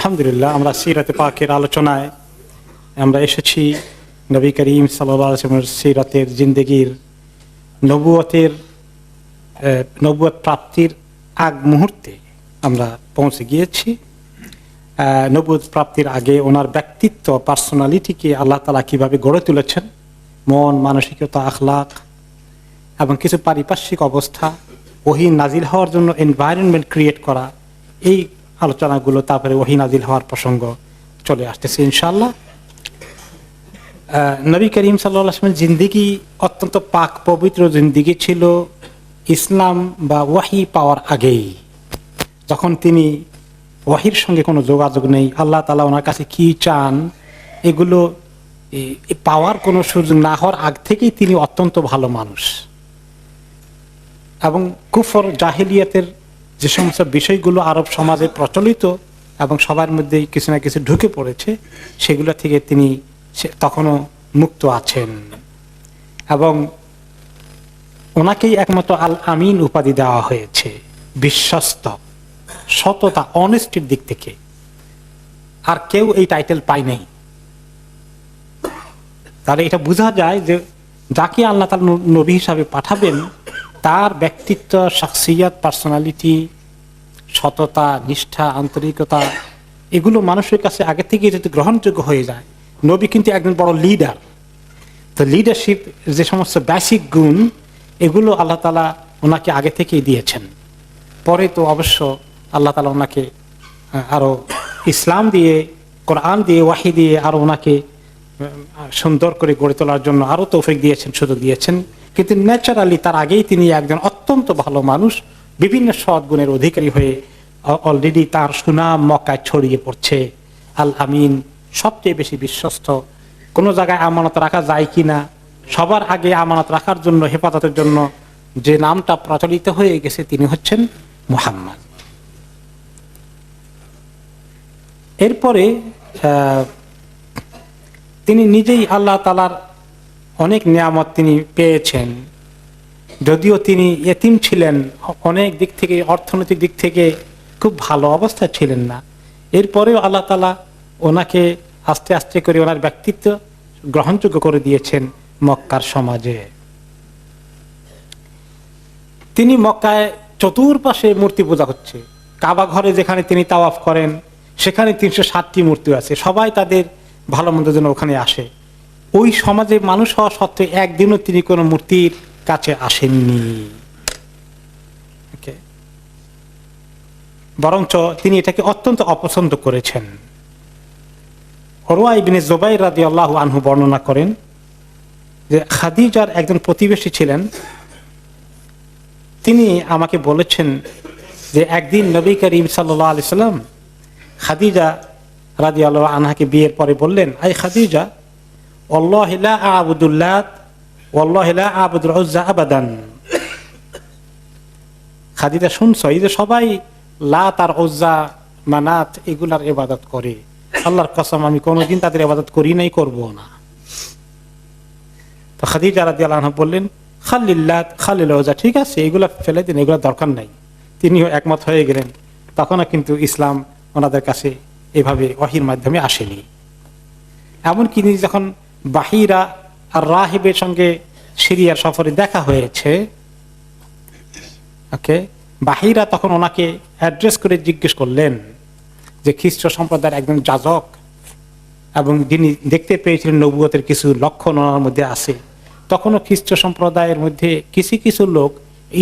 আলহামদুলিল্লাহ, আমরা সিরাতে পাকের আলোচনায় আমরা এসেছি। নবী করিম সাল্লাল্লাহু আলাইহি ওয়াসাল্লামের সিরাতের জিন্দেগির নবুয়ত প্রাপ্তির আগ মুহূর্তে আমরা পৌঁছে গিয়েছি। নবুয়ত প্রাপ্তির আগে ওনার ব্যক্তিত্ব, পার্সোনালিটিকে আল্লাহ তাআলা কিভাবে গড়ে তুলেছেন, মন, মানসিকতা, আখলাক এবং কিছু পারিপার্শ্বিক অবস্থা, ওহী নাজিল হওয়ার জন্য এনভায়রনমেন্ট ক্রিয়েট করা, এই আলোচনাগুলো, তারপরে ওহী নাজিল হওয়ার প্রসঙ্গ চলে আসতেছে ইনশাআল্লাহ। নবী করিম সাল্লাল্লাহু আলাইহি ওয়াসাল্লামের জিন্দেগি অত্যন্ত পাক পবিত্র জিন্দেগি ছিল ইসলাম বা ওয়াহি পাওয়ার আগেই, যখন তিনি ওয়াহির সঙ্গে কোনো যোগাযোগ নেই, আল্লাহ তাআলা ওনার কাছে কি চান এগুলো পাওয়ার কোনো সুযোগ না হওয়ার আগ থেকেই তিনি অত্যন্ত ভালো মানুষ। এবং কুফর জাহিলিয়াতের যে সমস্ত বিষয়গুলো আরব সমাজে প্রচলিত এবং সবার মধ্যে কিছু না কিছু ঢুকে পড়েছে, সেগুলো থেকে তিনি তখনও মুক্ত আছেন। এবং ওনাকেই একমাত্র আল আমিন উপাধি দেওয়া হয়েছে, বিশ্বস্ত, সততা, অনেস্টির দিক থেকে। আর কেউ এই টাইটেল পায় নাই। তাহলে এটা বোঝা যায় যে যাকে আল্লাহ তাআলা নবী হিসাবে পাঠাবেন তার ব্যক্তিত্ব, শাখসিয়াত, পার্সোনালিটি, সততা, নিষ্ঠা, আন্তরিকতা, এগুলো মানুষের কাছে আগে থেকে যদি গ্রহণযোগ্য হয়ে যায়। নবী কিন্তু একজন বড় লিডার, তো লিডারশিপ যে সমস্ত বেসিক গুণ, এগুলো আল্লাহ তাআলা ওনাকে আগে থেকেই দিয়েছেন। পরে তো অবশ্য আল্লাহ তাআলা ওনাকে আরো ইসলাম দিয়ে, কোরআন দিয়ে, ওয়াহি দিয়ে আরো ওনাকে সুন্দর করে গড়ে তোলার জন্য আরো তৌফিক দিয়েছেন, সুযোগ দিয়েছেন। কিন্তু ন্যাচারালি তার আগেই তিনি একজন অত্যন্ত ভালো মানুষ, বিভিন্ন সৎ গুণের অধিকারী হয়ে অলরেডি তার সুনাম মক্কায় ছড়িয়ে পড়ছে। আল আমিন, সবচেয়ে বেশি বিশ্বস্ত। কোনো জায়গায় আমানত রাখা যায় কিনা, সবার আগে আমানত রাখার জন্য, হেফাজতের জন্য যে নামটা প্রচলিত হয়ে গেছে তিনি হচ্ছেন মুহাম্মদ। এরপরে তিনি নিজেই আল্লাহ তাআলার অনেক নিয়ামত তিনি পেয়েছেন। যদিও তিনি ইতিম ছিলেন, অনেক দিক থেকে, অর্থনৈতিক দিক থেকে খুব ভালো অবস্থায় ছিলেন না, এরপরেও আল্লাহ তাআলা ওনাকে আস্তে আস্তে করে ওনার ব্যক্তিত্ব গ্রহণযোগ্য করে দিয়েছেন মক্কার সমাজে। তিনি মক্কায় চতুর্পাশে মূর্তি পূজা হচ্ছে। কাবা ঘরে যেখানে তিনি তাওয়াফ করেন সেখানে 360টি মূর্তি আছে। সবাই তাদের ভালো মন্দের জন্য ওখানে আসে। ওই সমাজে মানুষ হওয়া সত্ত্বেও একদিনও তিনি কোনো মূর্তির কাছে আসেননি। বরঞ্চ তিনি এটাকে অত্যন্ত অপছন্দ করেছেন। উরওয়া ইবনে জুবাইর রাদিয়াল্লাহু আনহু বর্ণনা করেন যে খাদিজার একজন প্রতিবেশী ছিলেন, তিনি আমাকে বলেছেন যে একদিন নবী করিম সাল্লাল্লাহু আলাইহি সাল্লাম খাদিজা রাদিয়াল্লাহু আনহাকে বিয়ের পরে বললেন, আই খাদিজা, ওয়াল্লাহি লা আ'বুদুল লাত ওয়াল্লাহি লা আ'বুদুল উজ্জা আবাদান। খাদিজা, শুনছো, এই যে সবাই লাত আর উজ্জা, মানাত এগুলার ইবাদত করে, আল্লাহর কসম আমি কোনোদিন তাদের ইবাদত করি নাই, করবো না। তো খাদিজা রাদিয়াল্লাহু আনহা বললেন, খালিল লাত খালিল উজ্জা, ঠিক আছে, এগুলা ফেলে দিন, এগুলা দরকার নাই। তিনিও একমত হয়ে গেলেন। তখনও কিন্তু ইসলাম ওনাদের কাছে এভাবে ওহীর মাধ্যমে আসেনি। এমনকি যখন বাহিরা আর রাহিবের সঙ্গে সিরিয়ার সফরে দেখা হয়েছে, বাহিরা তখন ওনাকে অ্যাড্রেস করে জিজ্ঞেস করলেন যে খ্রিস্ট সম্প্রদায়ের একজন যাজক, এবং যিনি দেখতে পেয়েছিলেন নবুয়তের কিছু লক্ষণ ওনার মধ্যে আছে। তখনও খ্রিস্ট সম্প্রদায়ের মধ্যে কিছু কিছু লোক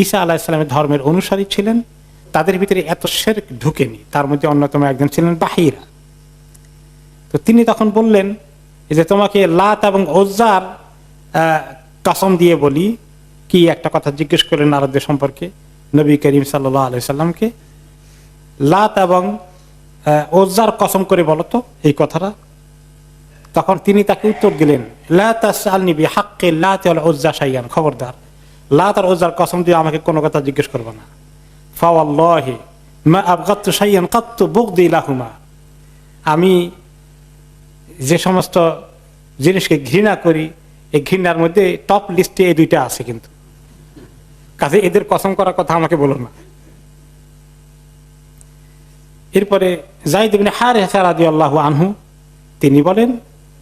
ঈসা আলাইহিস সালামের ধর্মের অনুসারী ছিলেন, তাদের ভিতরে এত শিরক ঢুকেনি। তার মধ্যে অন্যতম একজন ছিলেন বাহিরা। তো তিনি তখন বললেন যে তোমাকে লাত এবং উজ্জার কসম দিয়ে বলি, কি একটা কথা জিজ্ঞেস করলেন আরবদের সম্পর্কে নবী করিম সাল্লাল্লাহু আলাইহি সাল্লামকে, লাত এবং উজ্জার কসম করে বলো তো এই কথাটা। তখন তিনি তাকে উত্তর দিলেন, লা তাসআলনি বিহাক্কি লাত ওয়াল উজ্জা শাইআন, খবরদার, লাত আর উজ্জার কসম দিয়ে আমাকে কোনো কথা জিজ্ঞেস করবে না। ফাওয়াল্লাহি মা আবগাতু শাইআন কাত্তু বুগদি লাহুমা, আমি যে সমস্ত জিনিসকে ঘৃণা করি, এই ঘৃণার মধ্যে টপ লিস্টে এই দুইটা আছে, কিন্তু কাজে এদের কসম করার কথা আমাকে বলো না। এরপরে যায়েদ ইবনে হারিসা রাদিয়াল্লাহু আনহু তিনি বলেন,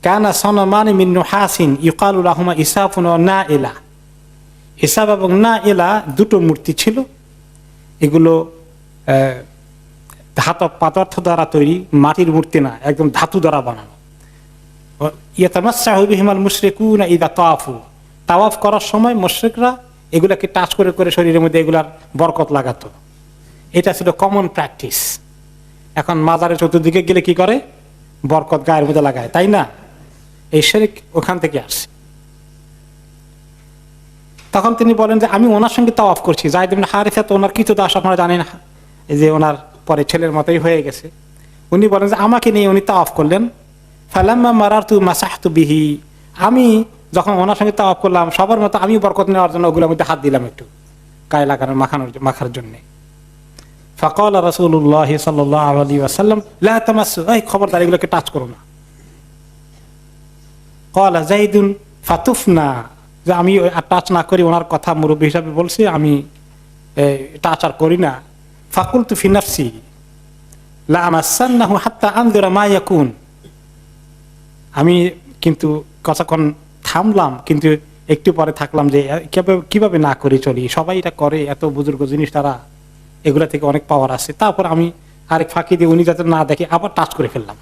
কানা সানামান মিন নুহাসিন ইউকালু লাহুমা ইসাফুন ওয়া নাইলা। ইসাফ এবং নাইলা দুটো মূর্তি ছিল, এগুলো ধাতব পদার্থ দ্বারা তৈরি, মাটির মূর্তি না, একদম ধাতু দ্বারা বানানো। ইয়াতামাসসাহু বিহিমাল মুশরিকুনা ইযা তাওয়াফু, তাওয়াফ করার সময় মুশরিকরা এগুলাকে টাচ করে করে শরীরের মধ্যে এগুলার বরকত লাগাতো। এটা ছিল কমন প্র্যাকটিস। এখন মাজারের চতুর্দিকে গেলে কি করে? বরকত গায়ের মধ্যে লাগায়, তাই না? এই শিরক ওখান থেকে আসছে। তখন তিনি বলেন যে আমি ওনার সঙ্গে তাওয়াফ করছি। যায়েদ ইবনে হারিসা তো ওনার কৃতদাস, আপনারা জানেন, এই যে ওনার পরে ছেলের মতোই হয়ে গেছে। উনি বলেন যে আমাকে নিয়ে উনি তাওয়াফ করলেন। ফালাম্মা মারারতু মাসাহতু বিহি, আমি যখন ওনার সঙ্গে তাওয়াফ করলাম সবার মতো আমি বরকত নেওয়ার জন্য ওগুলোর মধ্যে হাত দিলাম একটু গায়ে লাগানোর মাখার জন্য। ফাকাল রাসূলুল্লাহ সাল্লাল্লাহু আলাইহি ওয়াসাল্লাম লা তামাসসু, এই খবরদার এগুলোকে টাচ করো না। ক্বালা যায়েদুন ফাতুফনা, যে আমি টাচ না করি, ওনার কথা মুরব্বী হিসাবে বলছি, আমি টাচ আর করি না। ফাকুলতু ফি নাফসি লা আমাসান্নাহু হাত্তা আনযুরা মা ইয়াকুন, আমি কিন্তু কতক্ষণ থামলাম, কিন্তু একটু পরে থাকলাম যে কিভাবে না করে চলি, সবাই এটা করে, এত বুজুর্গ জিনিস, তারা এগুলা থেকে অনেক পাওয়ার আছে। তারপর আমি আরেক ফাঁকি দিয়ে উনি যাতে না দেখে আবার টাচ করে ফেললাম।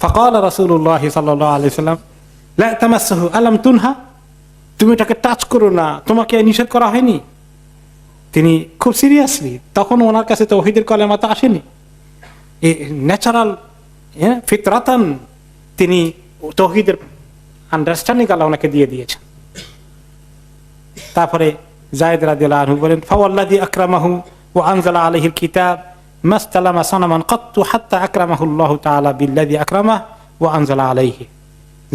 ফাকাল রাসূলুল্লাহ সাল্লাল্লাহু আলাইহি ওয়াসাল্লাম লা তামাসসুহু আলাম তুনহা, তুমি এটাকে টাচ করো না, তোমাকে নিষেধ করা হয়নি? তিনি খুব সিরিয়াসলি, তখন ওনার কাছে তাওহীদের কলেমা তো আসেনি, ন্যাচারাল ফিতরাতান তিনি তাওহীদের আন্ডারস্ট্যান্ডিং আল্লাহ ওনাকে দিয়ে দিয়েছেন। তারপরে যায়েদ রাদিয়াল্লাহু আনহু বলেন, ফাওয়াল্লাযী আকরামাহু ওয়া আনজালা আলাইহিল কিতাব মাসতালামা সানামান কাত্তু হাত্তা আকরামাহু আল্লাহু তাআলা বিল্লাযী আকরামাহু ওয়া আনজালা আলাইহি।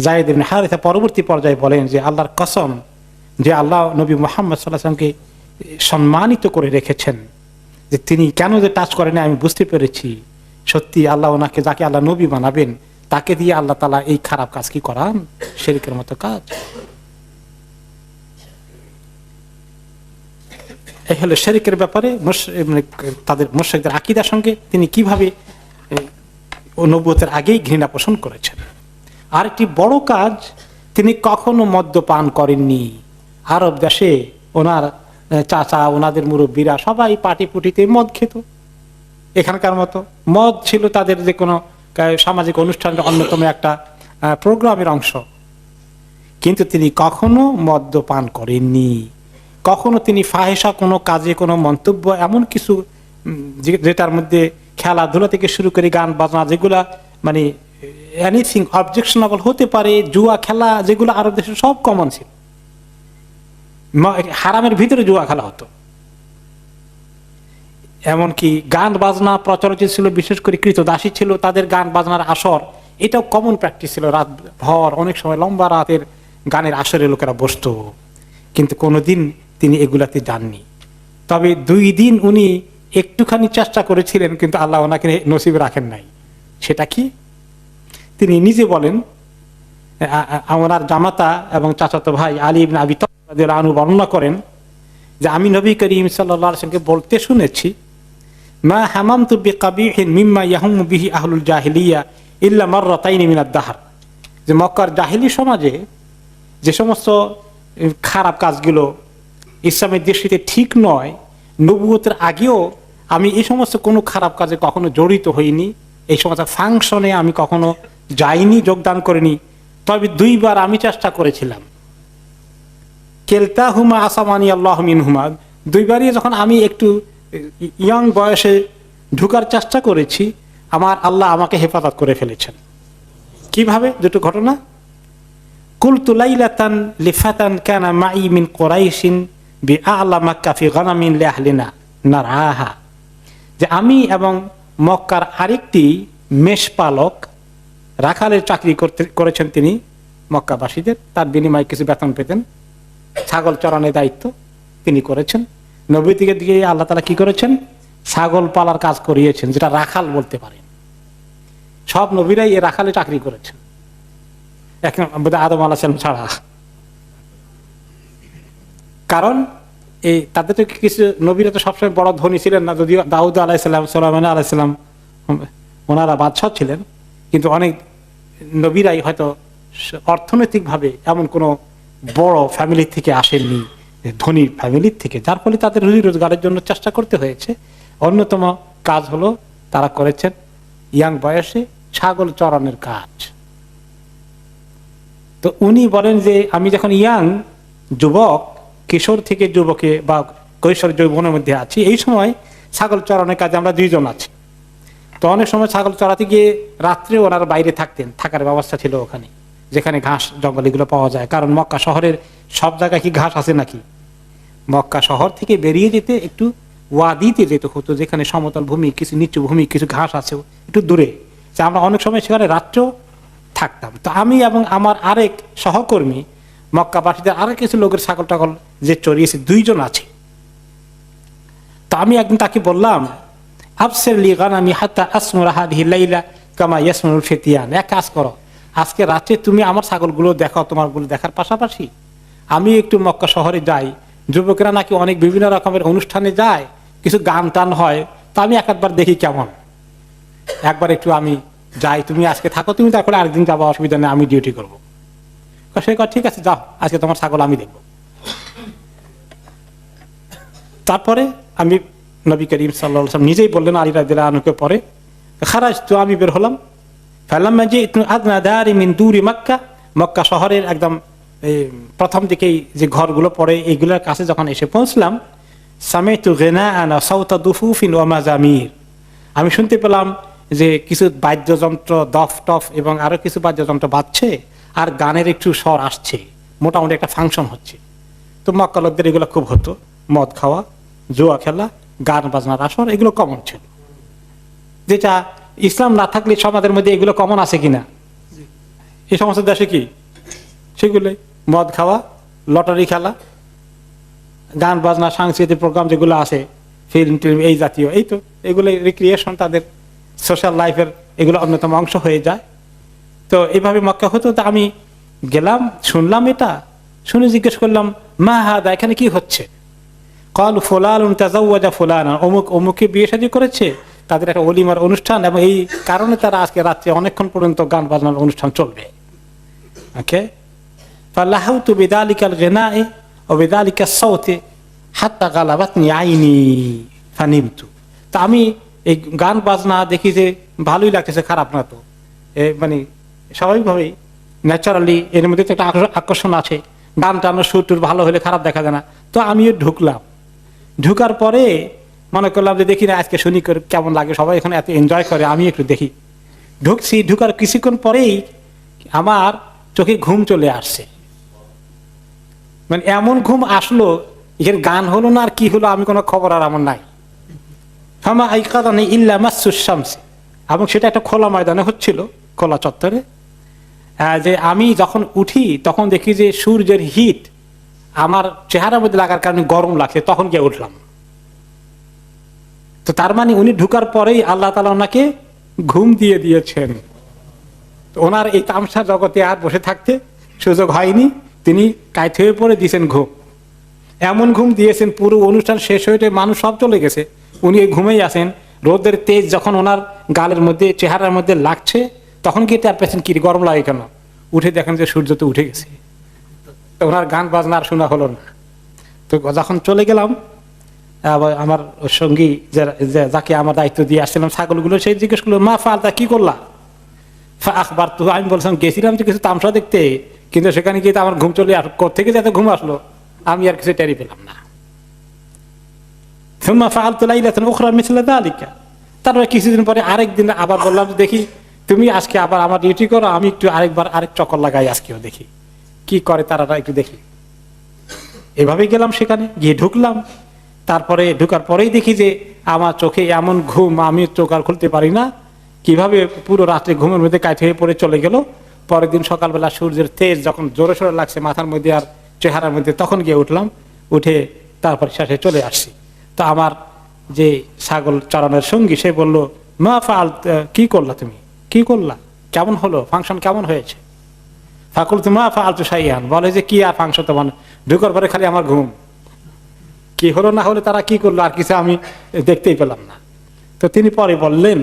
যায়েদ ইবনে হারিসা পরবর্তী পর্যায়ে বলেন যে আল্লাহর কসম, যে আল্লাহ নবী মুহাম্মদ সাল্লাল্লাহু আলাইহি ওয়াসাল্লামকে সম্মানিত করে রেখেছেন, যে তিনি কেন যে টাচ করেন আমি বুঝতে পেরেছি। সত্যি আল্লাহ ওনাকে, যাকে আল্লাহ নবী বানাবেন, তাকে দিয়ে আল্লাহ তাআলা এই খারাপ কাজ কি করান, শিরকের মতো কাজ। এই হলো শিরকের ব্যাপারে তাদের মুশরিকদের আকীদার সঙ্গে তিনি কিভাবে নবুয়তের আগেই ঘৃণা পোষণ করেছেন। আরেকটি বড় কাজ, তিনি কখনো মদ্যপান করেননি। আরব দেশে ওনার চাচা, ওনাদের মুরব্বীরা সবাই পাটি পুটিতে মদ খেত। এখানকার মতো মদ ছিল তাদের যে কোনো সামাজিক অনুষ্ঠানের অন্যতম একটা প্রোগ্রামের অংশ, কিন্তু তিনি কখনো মদ্যপান করেননি। কখনো তিনি ফাহেসা কোনো কাজে, কোনো মন্তব্য, এমন কিছু যেটার মধ্যে খেলাধুলা থেকে শুরু করে গান বাজনা, যেগুলা মানে এনিথিং অবজেকশনেবল হতে পারে, জুয়া খেলা, যেগুলো আরব দেশে সব কমন ছিল। হারামের ভিতরে জুয়া খেলা হতো, এমনকি গান বাজনা প্রচলিত ছিল, বিশেষ করে কৃতদাসী ছিল, তাদের গান বাজনার আসর, এটাও কমন প্র্যাকটিস ছিল। রাত ভর, অনেক সময় লম্বা রাতের গানের আসরে লোকেরা বসতো, কিন্তু কোনোদিন তিনি এগুলাতে যাননি। তবে 2 দিন উনি একটুখানি চেষ্টা করেছিলেন, কিন্তু আল্লাহ ওনাকে নসিবে রাখেন নাই। সেটা কি? তিনি নিজে বলেন, ওনার জামাতা এবং চাচাতো ভাই আলী ইবনে আবি তালিব রাদিয়াল্লাহু আনহু বর্ণনা করেন যে আমি নবী করিম সাল্লাল্লাহু আলাইহি ওয়াসাল্লামকে বলতে শুনেছি, মা হামামতু বিকাবিহিন মিম্মা ইয়াহুমু বিহি আহলুল জাহিলিয়া ইল্লা মাররাতাইন মিনাদ দাহর, যে মক্কার জাহিলি সমাজে যে সমস্ত খারাপ কাজগুলো ইসলামের দৃষ্টিতে ঠিক নয়, নবুয়তের আগেও আমি এই সমস্ত কোনো খারাপ কাজে কখনো জড়িত হইনি, এই সমস্ত ফাংশনে আমি কখনো যাইনি, যোগদান করিনি। তবে 2 বার আমি চেষ্টা করেছিলাম, কেলতাহুমা আসামানি আল্লাহু মিনহুমা, 2 বারই যখন আমি একটু ইয়ং বয়সে ঢুকার চেষ্টা করেছি, আমার আল্লাহ আমাকে হেফাজত করে ফেলেছেন। কিভাবে? 2টো ঘটনা। কুলতু লাইলাতান লিফাতান কানা মাই মিন কুরাইশিন বিআলা মাক্কা ফি গানামিন লিআহলিনা নারআহা, যে আমি এবং মক্কার আরেকটি মেষপালক, রাখালের চাকরি করেছেন তিনি মক্কাবাসীদের, তার বিনিময়ে কিছু বেতন পেতেন, ছাগল চরানোর দায়িত্ব তিনি করেছেন। নবীকে দিয়ে আল্লাহ তাআলা কি করেছেন? ছাগল পালার কাজ করিয়েছেন, যেটা রাখাল বলতে পারেন। সব নবীরাই এই রাখালে চাকরি করেছেন, আদম আলাইহিস সালাম ছাড়া। কারণ এই তাদের তো কিছু নবীরা তো সবসময় বড় ধনী ছিলেন না, যদিও দাউদ আলাইসাল্লাম, সুলাইমান আলাইসাল্লাম ওনারা বাদশাহ ছিলেন, কিন্তু অনেক নবীরাই হয়তো অর্থনৈতিকভাবে এমন কোনো বড় ফ্যামিলি থেকে আসেননি, ধনী ফ্যামিলির থেকে, যার ফলে তাদের রুজি রোজগারের জন্য চেষ্টা করতে হয়েছে। অন্যতম কাজ হলো তারা করেছেন ইয়াং বয়সে ছাগল চড়ানোর কাজ। তো উনি বলেন যে আমি যখন ইয়াং যুবক, কিশোর থেকে যুবকে বা কৈশোর যৌবনের মধ্যে আছি, এই সময় ছাগল চড়ানোর কাজে আমরা 2 জন আছি। তো অনেক সময় ছাগল চড়াতে গিয়ে রাত্রে ওনারা বাইরে থাকতেন, থাকার ব্যবস্থা ছিল ওখানে, যেখানে ঘাস জঙ্গল এগুলো পাওয়া যায়। কারণ মক্কা শহরের সব জায়গায় কি ঘাস আছে নাকি? মক্কা শহর থেকে বেরিয়ে যেতে একটু ওয়াদিতে যেতে হতো, যেখানে সমতল ভূমি, কিছু নিচু ভূমি, কিছু ঘাস আছে একটু দূরে। আমরা অনেক সময় সেখানে রাত্রেও থাকতাম। তো আমি এবং আমার আরেক সহকর্মী, মক্কাবাসীদের আরো কিছু লোকের ছাগল টাগল যে চড়িয়েছে, 2 জন আছে। তো আমি একদিন তাকে বললাম, আফসের লি গানামি হাত্তা আসমুরা হাদিহি লাইলা কামা ইয়াসমুল ফিতিয়ান, এক কাজ করো, আজকে রাতে তুমি আমার ছাগলগুলো দেখাও, তোমারগুলো দেখার পাশাপাশি আমি একটু মক্কা শহরে যাই, যুবকেরা নাকি অনেক বিভিন্ন রকমের অনুষ্ঠানে যায়, কিছু গান টান হয়, তা আমি একবার দেখি কেমন, একবার একটু আমি যাই, তুমি আজকে থাকো, তুমি তারপরে আরেকদিন যাবো, অসুবিধা নেই, আমি ডিউটি করবো। সে কয় ঠিক আছে যাও, আজকে তোমার ছাগল আমি দেখবো। তারপরে আমি নবী করিম সাল্লাল্লাহু আলাইহি ওয়াসাল্লাম নিজেই বললেন আলী রাদিয়াল্লাহু আনহুকে, পরে খারাজ তো আমি বের হলাম, ফালাম্মা জিতু আদনা দারি মিন দুরি মক্কা, মক্কা শহরের একদম প্রথম দিকেই যে ঘরগুলো পড়ে এইগুলোর কাছে যখন এসে পৌঁছলাম, সামিতু গিনাআন সাওতা দুফুফিন ওয়া মাজামির, আমি শুনতে পেলাম যে কিছু বাদ্যযন্ত্র, দফ টফ এবং আরো কিছু বাদ্যযন্ত্র বাজছে, আর গানের একটু স্বর আসছে, মোটামুটি একটা ফাংশন হচ্ছে। তো মক্কা লোকদের এগুলো খুব হতো, মদ খাওয়া, জুয়া খেলা, গান বাজনার আসর, এগুলো কমন ছিল, যেটা ইসলাম না থাকলে সমাজের মধ্যে এগুলো কমন আছে কিনা? এই সমস্ত দেশে কি সেগুলো মদ খাওয়া, লটারি খেলা, গান বাজনা, সাংস্কৃতিক প্রোগ্রাম যেগুলো আছে, ফিল্ম টিল্ম, এই জাতীয়, এই তো এগুলো রিক্রিয়েশন, তাদের সোশ্যাল লাইফের এগুলো অন্যতম অংশ হয়ে যায়। তো এইভাবে মক্কা হতো। তো আমি গেলাম, শুনলাম, এটা শুনে জিজ্ঞেস করলাম, মা হাদা, এখানে কি হচ্ছে? কল ফুলান তাজাওয়াজা ফুলানা, অমুক অমুকে বিয়ে শাদী করেছে, তাদের একটা ওলিমার অনুষ্ঠান, এবং এই কারণে তারা আজকে রাত্রে অনেকক্ষণ পর্যন্ত গান বাজনার অনুষ্ঠান চলবে। ওকে, ফালাহাউতু বিযালিকাল গিনাই ওয়া বিযালিকাস সাওতি হাত্তা গালাবাতনি আইনি ফানিমতু। তা আমি এই গান বাজনা দেখি যে ভালোই লাগতেছে, খারাপ না তো, মানে স্বাভাবিকভাবেই ন্যাচারালি এর মধ্যে তো একটা আকর্ষণ আছে, গান টানো সুর টুর ভালো হলে খারাপ দেখা যায় না। তো আমিও ঢুকলাম, ঢুকার পরে মনে করলাম যে দেখি না আজকে শুনি কেমন লাগে, সবাই এখানে এত এনজয় করে, আমি একটু দেখি। ঢুকছি, ঢুকার কিছুক্ষণ পরেই আমার চোখে ঘুম চলে আসছে, মানে এমন ঘুম আসলো, এর গান হলো না আর কি হলো আমি কোনো খবর আর আমার নাই। ফামা আইকাদানি ইল্লা মাসসুস শামসি, এবং সেটা একটা খোলা ময়দানে হচ্ছিল, খোলা চত্বরে। যে আমি যখন উঠি তখন দেখি যে সূর্যের হিট আমার চেহারার মধ্যে লাগার কারণে গরম লাগছে, তখন গিয়ে উঠলাম। তো তার মানে উনি ঢুকার পরেই আল্লাহ তাআলা ওনাকে ঘুম দিয়ে দিয়েছেন। ওনার এই তামসা জগতে আর বসে থাকতে সুযোগ হয়নি, তিনি কায়ত হয়ে পড়ে দিয়েছেন ঘুম। এমন ঘুম দিয়েছেন, পুরো অনুষ্ঠান শেষ হয়ে মানুষ সব চলে গেছে, উনি ঘুমেই আছেন। রোদের তেজ যখন ওনার গালের মধ্যে, চেহারার মধ্যে লাগছে, তখন কি টের পেয়েছেন কি গরম লাগে কেন? উঠে দেখেন যে সূর্য তো উঠে গেছে। ওনার গান বাজনা আর শোনা হলো না। তো যখন চলে গেলাম, আমার সঙ্গী যাকে আমার দায়িত্ব দিয়ে আসছিলাম ছাগলগুলো, সেই জিজ্ঞেস করলো, মা ফালতা, কি করলা? আখবার তো আমি বলছিলাম গেছিলাম যে কিছু তামসা দেখতে, কিন্তু সেখানে গিয়ে তো আমার ঘুম চলে থেকে যাতে ঘুম আসলো আমি আর কিছু টেরি পেলাম না। তারপরে কিছুদিন পরে আরেকদিন আবার বললাম, দেখি তুমি আজকে আবার আমার ডিউটি করো, আমি একটু আরেক চক্কর লাগাই, আজকেও দেখি কি করে তারা, একটু দেখি। এভাবে গেলাম, সেখানে গিয়ে ঢুকলাম। তারপরে ঢুকার পরেই দেখি যে আমার চোখে এমন ঘুম, আমি চোখ আর খুলতে পারি না, কিভাবে পুরো রাত্রে ঘুমের মধ্যে কায়ত হয়ে পড়ে চলে গেল। পরের দিন সকালবেলা সূর্যের তেজ যখন জোরে সোরে লাগছে মাথার মধ্যে আর চেহারার মধ্যে, তখন গিয়ে উঠলাম, উঠে তারপর শেষে চলে আসছি। তো আমার যে ছাগল চড়ানোর সঙ্গী, সে বলল, মা ফাল, কি করলা তুমি, কি করলা, কেমন হলো, ফাংশন কেমন হয়েছে? ফাকুল তো মা ফাল তো সাইয়ান, বলে যে কি আর ফাংশন, তোমার ঢুকার পরে খালি আমার ঘুম। কি হলো না হলে তারা কি করলো আর কিছু আমি দেখতেই পেলাম না। তো তিনি পরে বললেন,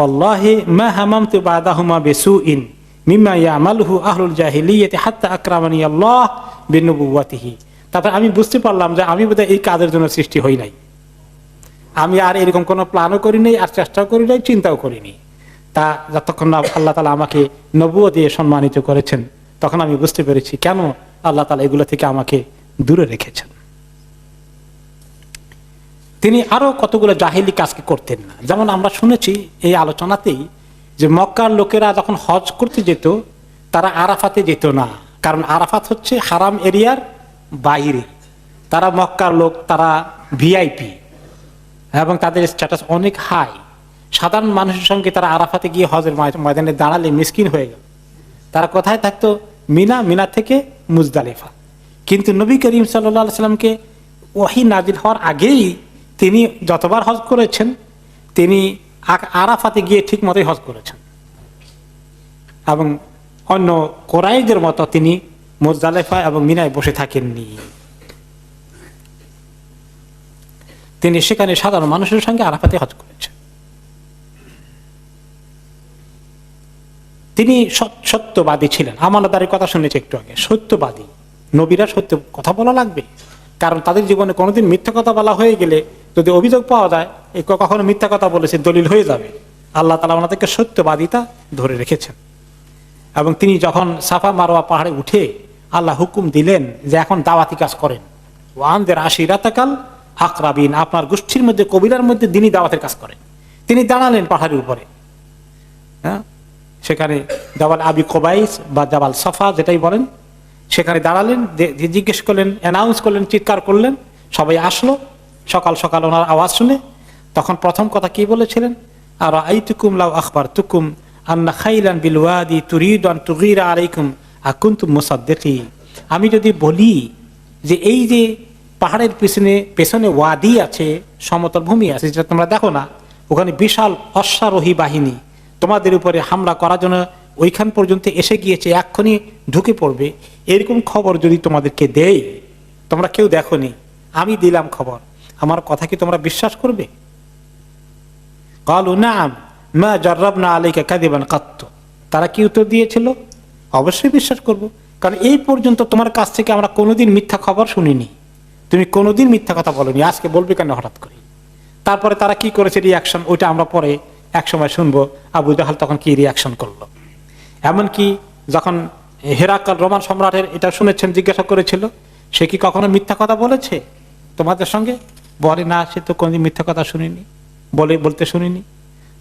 আল্লাহি মা হামামতু বাদাহুমা বিসুইন মিম্মা ইয়ামালুহু আহলুল জাহিলিয়াতি হাত্তা আকরামানি আল্লাহ বিনুবুওয়াতিহি। তারপর আমি বুঝতে পারলাম যে আমি বোধহয় এই কাজের জন্য সৃষ্টি হই নাই, আমি আর এরকম কোনো প্ল্যানও করি নাই, আর চেষ্টাও করি নাই, চিন্তাও করিনি। তা যতক্ষণ না আল্লাহ তাআলা আমাকে নবুয়ত দিয়ে সম্মানিত করেছেন, তখন আমি বুঝতে পেরেছি কেন আল্লাহ তাআলা এগুলো থেকে আমাকে দূরে রেখেছেন। তিনি আরো কতগুলো জাহিলি কাজকে করতেন না। যেমন আমরা শুনেছি এই আলোচনাতেই যে মক্কার লোকেরা যখন হজ করতে যেত তারা আরাফাতে যেত না, কারণ আরাফাত হচ্ছে হারাম এরিয়ার বাইরে। তারা মক্কার লোক, তারা ভিআইপি এবং তাদের স্ট্যাটাস অনেক হাই। সাধারণ মানুষের সঙ্গে তারা আরাফাতে গিয়ে হজের ময়দানে দাঁড়ালে মিসকিন হয়ে গেল। তারা কোথায় থাকতো? মিনা, মিনা থেকে মুজদালিফা। কিন্তু নবী করিম সাল্লাল্লাহু আলাইহি সাল্লামকে ওহী নাজিল হওয়ার আগেই তিনি যতবার হজ করেছেন তিনি আরাফাতে গিয়ে ঠিক মতোই হজ করেছেন, এবং অন্য কোরাইশদের মতো তিনি মুজদালিফা এবং মিনায় বসে থাকেননি। তিনি সেখানে সাধারণ মানুষের সঙ্গে আরাফাতে হজ করেছেন। তিনি সত্যবাদী ছিলেন। আমানতদারির কথা শুনেছি একটু আগে। সত্যবাদী নবীরা সত্য কথা বলা লাগবে, কারণ তাদের জীবনে কোনোদিন মিথ্যা কথা বলা হয়ে গেলে যদি অভিযোগ পাওয়া যায় কখনো মিথ্যা কথা বলেছে দলিল হয়ে যাবে। আল্লাহ তাআলা ওনাদেরকে সত্যবাদিতা ধরে রেখেছেন। এবং তিনি যখন সাফা মারওয়া পাহাড়ে উঠে আল্লাহ হুকুম দিলেন যে এখন দাওয়াতি কাজ করেন, ওয়ানদের আশিরাতাকাল আকরাবিন, আপনার গোষ্ঠীর মধ্যে কবিলার মধ্যে দিনই দাওয়াতের কাজ করেন। তিনি দাঁড়ালেন পাহাড়ের উপরে, হ্যাঁ, সেখানে জাবাল আবি কোবাইস বা জাবাল সাফা যেটাই বলেন, সেখানে দাঁড়ালেন, জিজ্ঞেস করলেন, অ্যানাউন্স করলেন, চিৎকার করলেন, সবাই আসলো। সকাল সকাল ওনার আওয়াজ শুনে তখন প্রথম কথা কি বলেছিলেন? আর আইতুকুম লাউ আখবারতুকুম আন্না খাইলান বিল ওয়াদি তুরিদু আন তুগীরা আলাইকুম আকুনতুম মুসাদ্দিকিন। আমি যদি বলি যে এই যে পাহাড়ের পেছনে ওয়াদি আছে, সমতল ভূমি আছে, যেটা তোমরা দেখো না, ওখানে বিশাল অশ্বারোহী বাহিনী তোমাদের উপরে হামলা করার জন্য ওইখান পর্যন্ত এসে গিয়েছে, এক্ষুনি ঢুকে পড়বে, এরকম খবর যদি তোমাদেরকে দেই, তোমরা কেউ দেখোনি, আমি দিলাম খবর, আমার কথা কি তোমরা বিশ্বাস করবে? ক্বালু না'আম মা জাররাবনা আলাইকা কাযিবান কাত্ত। তারা কি উত্তর দিয়েছিল? অবশ্যই বিশ্বাস করব, কারণ এই পর্যন্ত তোমার কাছ থেকে আমরা কোনোদিন মিথ্যা খবর শুনিনি, তুমি কোনোদিন মিথ্যা কথা বলোনি, আজকে বলবে কেন হঠাৎ করে? তারপরে তারা কি করেছে রিয়াকশন, ওইটা আমরা পরে এক সময় শুনবো। আবু জাহাল তখন কি রিয়াকশন করলো। এমনকি যখন হেরাকাল রোমান সম্রাটের এটা শুনেছেন, জিজ্ঞাসা করেছিল সে কি কখনো মিথ্যা কথা বলেছে তোমাদের সঙ্গে? বলে না, সে তো কোনদিন মিথ্যা কথা শুনিনি, বলতে শুনিনি।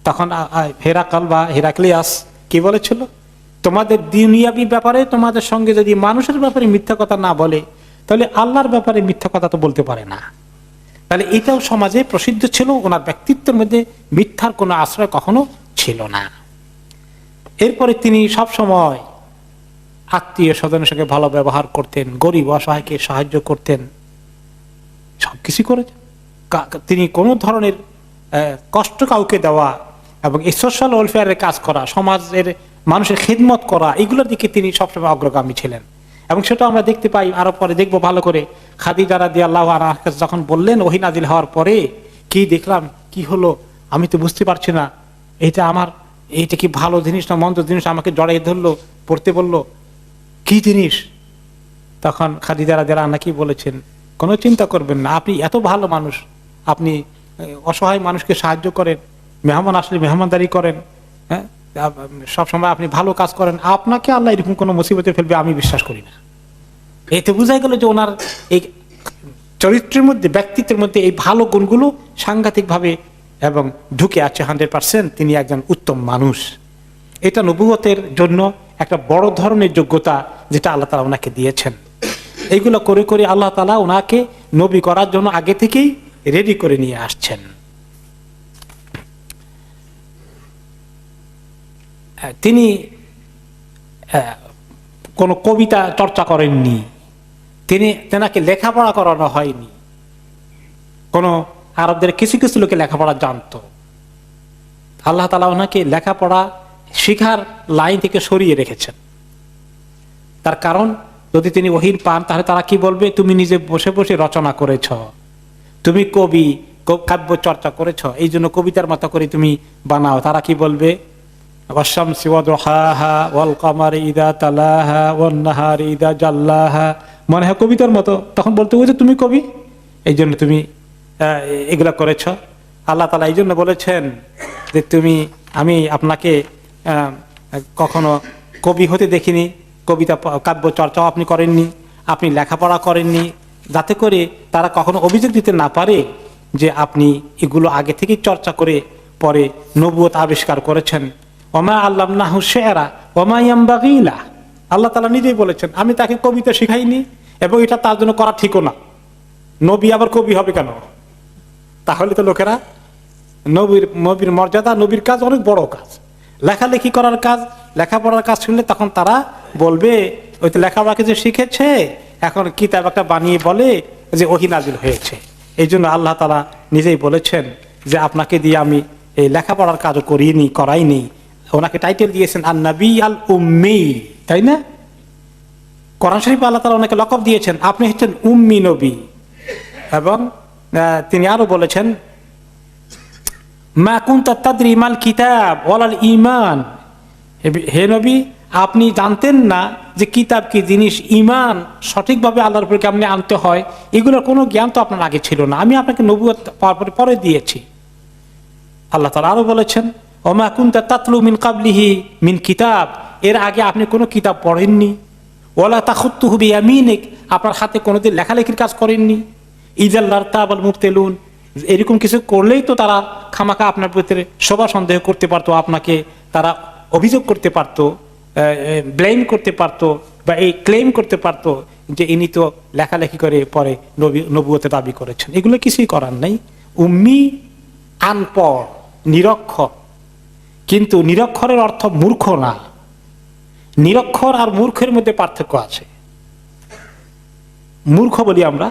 তখন হেরাকাল বা হেরাক্লিয়াস কি বলেছিল? তোমাদের দুনিয়াবি ব্যাপারে তোমাদের সঙ্গে যদি মানুষের ব্যাপারে মিথ্যা কথা না বলে, তাহলে আল্লাহর ব্যাপারে মিথ্যা কথা তো বলতে পারে না। তাহলে এটাও সমাজে প্রসিদ্ধ ছিল, ওনার ব্যক্তিত্বের মধ্যে মিথ্যার কোনো আশ্রয় কখনো ছিল না। এরপরে তিনি সব সময় আত্মীয় স্বজনের সঙ্গে ভালো ব্যবহার করতেন, গরিব অসহায়কে সাহায্য করতেন, সবকিছু করেছেন। তিনি কোনো ধরনের কষ্ট কাউকে দেওয়া এবং এই সোশ্যাল ওয়েলফেয়ারের কাজ করা, সমাজের মানুষের খিদমত করা, এগুলোর দিকে তিনি সবসময় অগ্রগামী ছিলেন। এবং সেটা আমরা দেখতে পাই, আরো পরে দেখবো ভালো করে। খাদিজা রাদিয়াল্লাহু আনহা যখন বললেন ওহী নাজিল হওয়ার পরে, কি দেখলাম, কি হলো আমি তো বুঝতে পারছি না, এইটা কি ভালো জিনিস না মন্দ জিনিস, আমাকে জড়াই ধরলো, পড়তে বললো, কি জিনিস? তখন খাদিজা রাদিয়াল্লাহু আনহা কি বলেছেন? কোনো চিন্তা করবেন না, আপনি এত ভালো মানুষ, আপনি অসহায় মানুষকে সাহায্য করেন, মেহমান আসলে মেহমানদারি করেন, হ্যাঁ, সবসময় আপনি ভালো কাজ করেন, আপনাকে আল্লাহ এরকম কোনো মুসিবতে ফেলবে আমি বিশ্বাস করি না। এতে বোঝা গেল যে ওনার এই চরিত্রের মধ্যে, ব্যক্তিত্বের মধ্যে এই ভালো গুণগুলো সাংঘাতিকভাবে এবং ঢুকে আছে 100%। তিনি একজন উত্তম মানুষ। এটা নবুয়তের জন্য একটা বড় ধরনের যোগ্যতা যেটা আল্লাহ তাআলা ওনাকে দিয়েছেন। এইগুলো করে করে আল্লাহ তাআলা ওনাকে নবী করার জন্য আগে থেকেই রেডি করে নিয়ে আসছেন। তিনি কোনো কবিতা চর্চা করেননি, তেনাকে লেখাপড়া করানো হয়নি। কোনো আরবদের কিছু কিছু লোকে লেখাপড়া জানতো, আল্লাহ তাআলা ওনাকে লেখাপড়া শিখার লাইন থেকে সরিয়ে রেখেছেন। তার কারণ, যদি তিনি ওহী পান তাহলে তারা কি বলবে? তুমি নিজে বসে বসে রচনা করেছ, তুমি কবি, কাব্য চর্চা করেছ, এই জন্য কবিতার মতো করে তুমি বানাও। তারা কি বলবে? ওয়াশ-শামসি ওয়া-দুহাহা ওয়াল-কামারি ইযা তালাহা ওয়ান-নাহারি ইযা জাল্লাহা, মনে হয় কবিতার মতো। তখন বলতে ওই যে তুমি কবি, এই জন্য তুমি এগুলা করেছ। আল্লাহ তাআলা এই জন্য বলেছেন যে আমি আপনাকে কখনো কবি হতে দেখিনি, কবিতা কাব্য চর্চাও আপনি করেননি, আপনি লেখাপড়া করেননি, যাতে করে তারা কখনো অভিযোগ দিতে না পারে যে আপনি এগুলো আগে থেকেই চর্চা করে পরে নবুয়ত আবিষ্কার করেছেন। ওমা আল্লামনাহু শি'রা ওমা ইয়ানবাগী লাহু, আল্লাহ তাআলা নিজেই বলেছেন আমি তাকে কবিতা শিখাইনি এবং এটা তার জন্য করা ঠিকও না। নবী আবার কবি হবে কেন? তাহলে তো লোকেরা নবীর মর্যাদা, নবীর কাজ অনেক বড় কাজ, লেখালেখি করার কাজ, লেখাপড়ার কাজ শুনলে তখন তারা বলবে ওই তো লেখাপড়াকে যে শিখেছে এখন কিতাব একটা বানিয়ে বলে যে ওহী নাজিল হয়েছে। এই জন্য আল্লাহ তাআলা নিজেই বলেছেন যে আপনাকে দিয়ে আমি এই লেখাপড়ার কাজও করাইনি। ওনাকে টাইটেল দিয়েছেন আন-নবী আল-উম্মি, তাই না? কোরআন শরীফে আল্লাহ তাআলা ওনাকে লকব দিয়েছেন আপনি হচ্ছেন উম্মি নবী। এবং তিনি আরো বলেছেন মা কুনতা তাদরি মাল কিতাব ওয়ালাল ঈমান, হে নবী আপনি জানতেন না যে কিতাব কি জিনিস, ঈমান সঠিকভাবে আল্লাহর উপর কেমনে আনতে হয়, এগুলোর কোনো জ্ঞান তো আপনার আগে ছিল না, আমি আপনাকে নবুয়ত পাওয়ার পরে দিয়েছি। আল্লাহ তাআলা আরো বলেছেন ওমা কুনতা তাতলু মিন ক্বাবলিহি মিন কিতাব, এর আগে আপনি কোনো কিতাব পড়েননি, ওয়ালা তাখুত্তুহু বিয়ামিনিক, আপনার হাতে কোনোদিন লেখালেখির কাজ করেননি, ইযাল লারতাবাল মুবতিলুন, এরকম কিছু করলেই তো তারা খামাখা আপনার ভিতরে শোভা সন্দেহ করতে পারতো, আপনাকে তারা অভিযোগ করতে পারতো, ব্লেম করতে পারতো বা এই ক্লেম করতে পারতো যে ইনি তো লেখালেখি করে পরে নবুয়তে দাবি করেছেন। এগুলো কিছুই করার নেই। উম্মি আনপড়, নিরক্ষর, কিন্তু নিরক্ষরের অর্থ মূর্খ না। নিরক্ষর আর মূর্খের মধ্যে পার্থক্য আছে। মূর্খ বলি আমরা,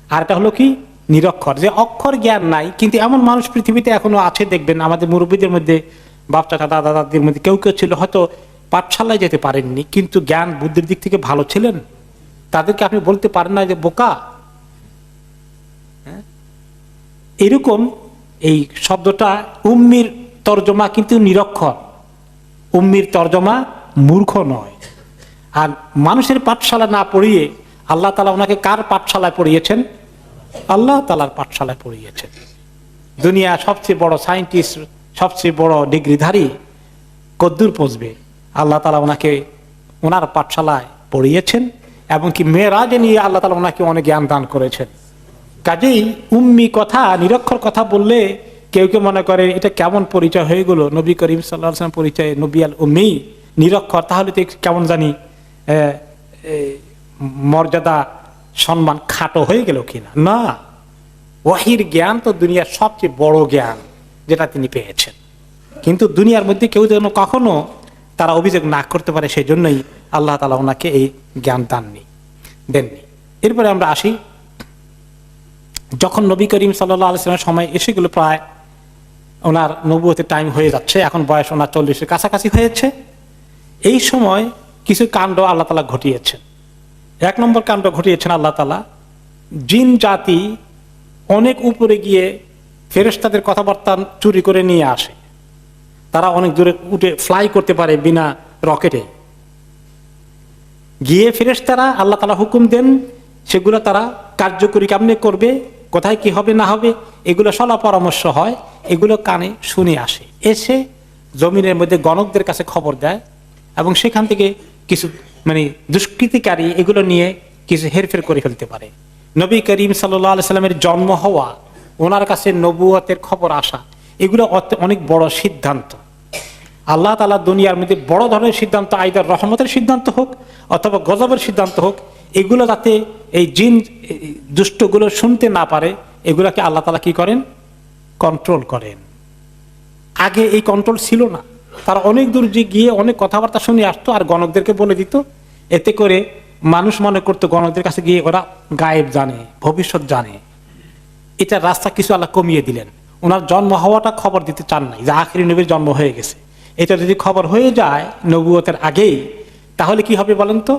আর এটা হলো কি নিরক্ষর, যে অক্ষর জ্ঞান নাই। কিন্তু এমন মানুষ পৃথিবীতে এখনো আছে, দেখবেন আমাদের মুরব্বীদের মধ্যে, বাপ চাচা দাদা দাদির মধ্যে কেউ কেউ ছিল হয়তো পাঠশালায় যেতে পারেননি কিন্তু জ্ঞান বুদ্ধির দিক থেকে ভালো ছিলেন, তাদেরকে আপনি বলতে পারেন না যে বোকা। এরকম এই শব্দটা উম্মির তর্জমা কিন্তু নিরক্ষর, উম্মির তর্জমা মূর্খ নয়। আর মানুষের পাঠশালা না পড়িয়ে আল্লাহ তাআলা ওনাকে কার পাঠশালায় পড়িয়েছেন? আল্লাহ তাআলার পাঠশালায় পড়িয়েছেন। দুনিয়া সবচেয়ে বড় সায়েন্টিস্ট, সবচেয়ে বড় ডিগ্রিধারী কদ্দুর পৌঁছবে? আল্লাহ তাআলা ওনাকে ওনার পাঠশালায় পড়িয়েছেন এবং কি মেরাজে নিয়ে আল্লাহ তাআলা ওনাকে অনেক জ্ঞান দান করেছেন। কাজেই উম্মি কথা, নিরক্ষর কথা বললে কেউ কেউ মনে করে এটা কেমন পরিচয় হয়ে গেল, নবী করিম সাল্লাল্লাহু আলাইহি ওয়াসাল্লাম পরিচয় নবী আল উম্মি, নিরক্ষর, তাহলে তো কেমন জানি মর্যাদা সম্মান খাটো হয়ে গেল কিনা। না, ওয়াহির জ্ঞান তো দুনিয়ার সবচেয়ে বড় জ্ঞান যেটা তিনি পেয়েছেন। কিন্তু দুনিয়ার মধ্যে কেউ যেন কখনো তারা অভিযোগ না করতে পারে, সেই জন্যই আল্লাহ তাআলা ওনাকে এই জ্ঞান দেননি। এরপরে আমরা আসি, যখন নবী করিম সাল্লাল্লাহু আলাইহি ওয়াসাল্লামের সময় এসে গেল, প্রায় ওনার নবুয়তের টাইম হয়ে যাচ্ছে, এখন বয়স ওনার 40-এর কাছাকাছি হয়েছে। এই সময় কিছু কাণ্ড আল্লাহ তাআলা ঘটিয়েছেন। এক নম্বর কাণ্ড ঘটিয়েছেন আল্লাহ তাআলা, জিন জাতি অনেক উপরে গিয়ে ফেরেশতাদের কথাবার্তা চুরি করে নিয়ে আসে। তারা অনেক দূরে উঠে ফ্লাই করতে পারে বিনা রকেটে। গিয়ে ফেরেশতারা আল্লাহ তাআলা হুকুম দেন, সেগুলো তারা কার্যকরী কেমনে করবে, কোথায় কি হবে না হবে, এগুলো সলা পরামর্শ হয়, এগুলো কানে শুনে আসে। এসে জমিনের মধ্যে গণকদের কাছে খবর দেয় এবং সেখান থেকে কিছু দুষ্কৃতিকারী এগুলো নিয়ে কিছু হেরফের করে ফেলতে পারে। নবী করিম সাল্লাল্লাহু আলাইহি সাল্লামের জন্ম হওয়া, ওনার কাছে নবুয়তের খবর আসা, এগুলো অনেক বড় সিদ্ধান্ত। আল্লাহ তাআলা দুনিয়ার মধ্যে বড় ধরনের সিদ্ধান্ত, আইদার রহমতের সিদ্ধান্ত হোক অথবা গজবের সিদ্ধান্ত হোক, এগুলো যাতে এই জিন দুষ্টগুলো শুনতে না পারে, এগুলাকে আল্লাহ তাআলা কি করেন? কন্ট্রোল করেন। আগে এই কন্ট্রোল ছিল না, তারা অনেক দূর গিয়ে অনেক কথাবার্তা শুনে আসতো আর গণকদেরকে বলে দিত। এতে করে মানুষ মনে করতো গণকদের কাছে গিয়ে ওরা গায়েব জানে, ভবিষ্যৎ জানে। এটার রাস্তা কিছু আল্লাহ কমিয়ে দিলেন। ওনার জন্ম হওয়াটা খবর দিতে চান নাই যে আখিরি নবীর জন্ম হয়ে গেছে। এটা যদি খবর হয়ে যায় নবুয়তের আগেই, তাহলে কি হবে বলেন তো?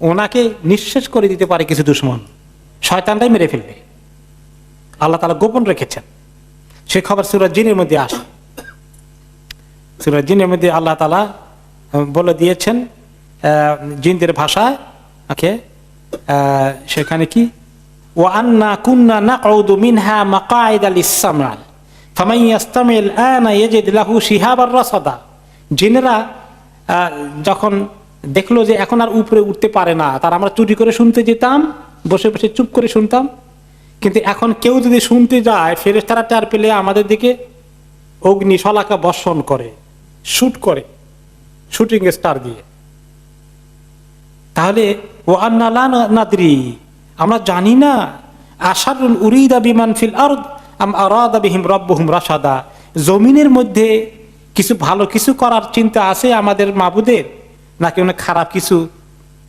ওনাকে নিঃশেষ করে দিতে পারে কিছু দুশমন, শয়তানটাই মেরে ফেলবে। আল্লাহ তাআলা গোপন রেখেছেন। সে খবর সূরা জিনের মধ্যে আসে। সূরা জিনের মধ্যে আল্লাহ তাআলা বলে দিয়েছেন জিনদের ভাষায়, ওকে, সেখানে কি, ওয়া আন্না কুন্না নাকউদু মিনহা মাকআইদা লিস-সামআ ফামান ইয়াস্তামিল আনা ইয়াজিদ লাহু শিহাবার রাসাদা। জিনেরা যখন দেখলো যে এখন আর উপরে উঠতে পারে না, তার আমরা চুরি করে শুনতে যেতাম, বসে বসে চুপ করে শুনতাম, কিন্তু এখন কেউ যদি শুনতে যায় ফেরেশতারা টের পেলে আমাদের দিকে অগ্নি শলাকা বর্ষণ করে, শুট করে, শুটিং স্টার দিয়ে। তাহলে ও আন্না লা নাদরি, আমরা জানি না, আশারুন উরিদা বিমান ফিল আরদ আম আরাদা বিহিম রাব্বুহুম রাশাদা, জমিনের মধ্যে কিছু ভালো কিছু করার চিন্তা আছে আমাদের মাবুদের, নাকি উনি খারাপ কিছু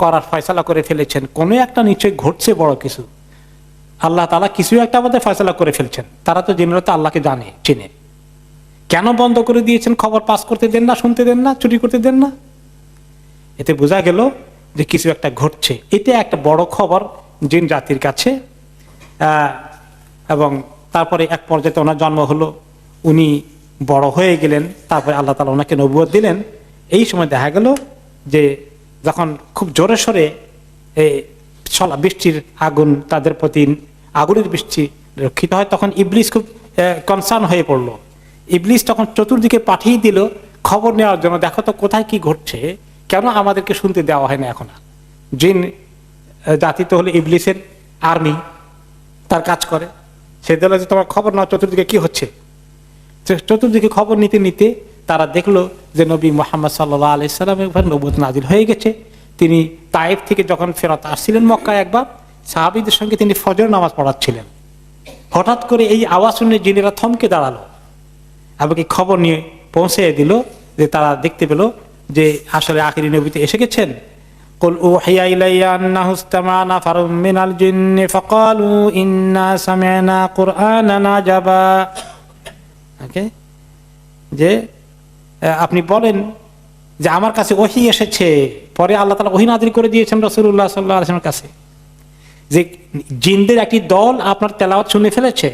করার ফয়সালা করে ফেলেছেন, কোনো একটা নিশ্চয় ঘটছে বড় কিছু, আল্লাহ তাআলা কিছু একটা আমাদের ফয়সালা করে ফেলছেন। তারা তো জিনেরা তো আল্লাহকে জানে, চিনে, কেন বন্ধ করে দিয়েছেন, খবর পাস করতে দেন না, শুনতে দেন না, চুরি করতে দেন না? এতে বোঝা গেল যে কিছু একটা ঘটছে। এটা একটা বড় খবর জিন জাতির কাছে। এবং তারপরে এক পর্যায়ে ওনার জন্ম হলো, উনি বড় হয়ে গেলেন, তারপরে আল্লাহ তাআলা ওনাকে নবুয়ত দিলেন। এই সময় দেখা গেল যে যখন খুব জোরে সোরে বৃষ্টির আগুন তাদের প্রতি, আগুনের বৃষ্টি রক্ষিত হয়, তখন ইবলিস খুব কনসার্ন হয়ে পড়লো। ইবলিস তখন চতুর্দিকে পাঠিয়ে দিল খবর নেওয়ার জন্য, দেখো তো কোথায় কি ঘটছে, কেন আমাদেরকে শুনতে দেওয়া হয় না এখন। জিন জাতি তো হলো ইবলিসের আর্মি, তার কাজ করে, সে দিল যে তোমার খবর নাও চতুর্দিকে কি হচ্ছে। চতুর্দিকে খবর নিতে নিতে তারা দেখলো যে নবী মুহাম্মদ সাল্লাল্লাহু আলাইহি সাল্লামের উপর নবুয়ত নাজিল হয়ে গেছে। তিনি তায়েফ থেকে যখন ফেরত আসছিলেন মক্কায়, একবার সাহাবীদের সঙ্গে তিনি ফজর নামাজ পড়াচ্ছিলেন। হঠাৎ করে এই আওয়াজ শুনে জিনেরা থমকে দাঁড়ালো এবং এই খবর নিয়ে পৌঁছে দিল যে তারা দেখতে পেল যে আসলে আখিরি নবীতে এসে গেছেন। কুল উহিয়া ইলাইয়া আন্নাহু ইসতামা'a নাফারুম মিনাল জিন্নি ফাকালু ইন্না সামি'না কুরআনান আজাবা। ওকে, যে আপনি বলেন যে আমার কাছে ওহী এসেছে, পরে আল্লাহ তাআলা ওহী নাযিল করে দিয়েছেন রাসূলুল্লাহ সাল্লাল্লাহু আলাইহি ওয়াসাল্লামের কাছে, যে জিনদের একটি দল আপনার তেলাওয়াত শুনে ফেলেছে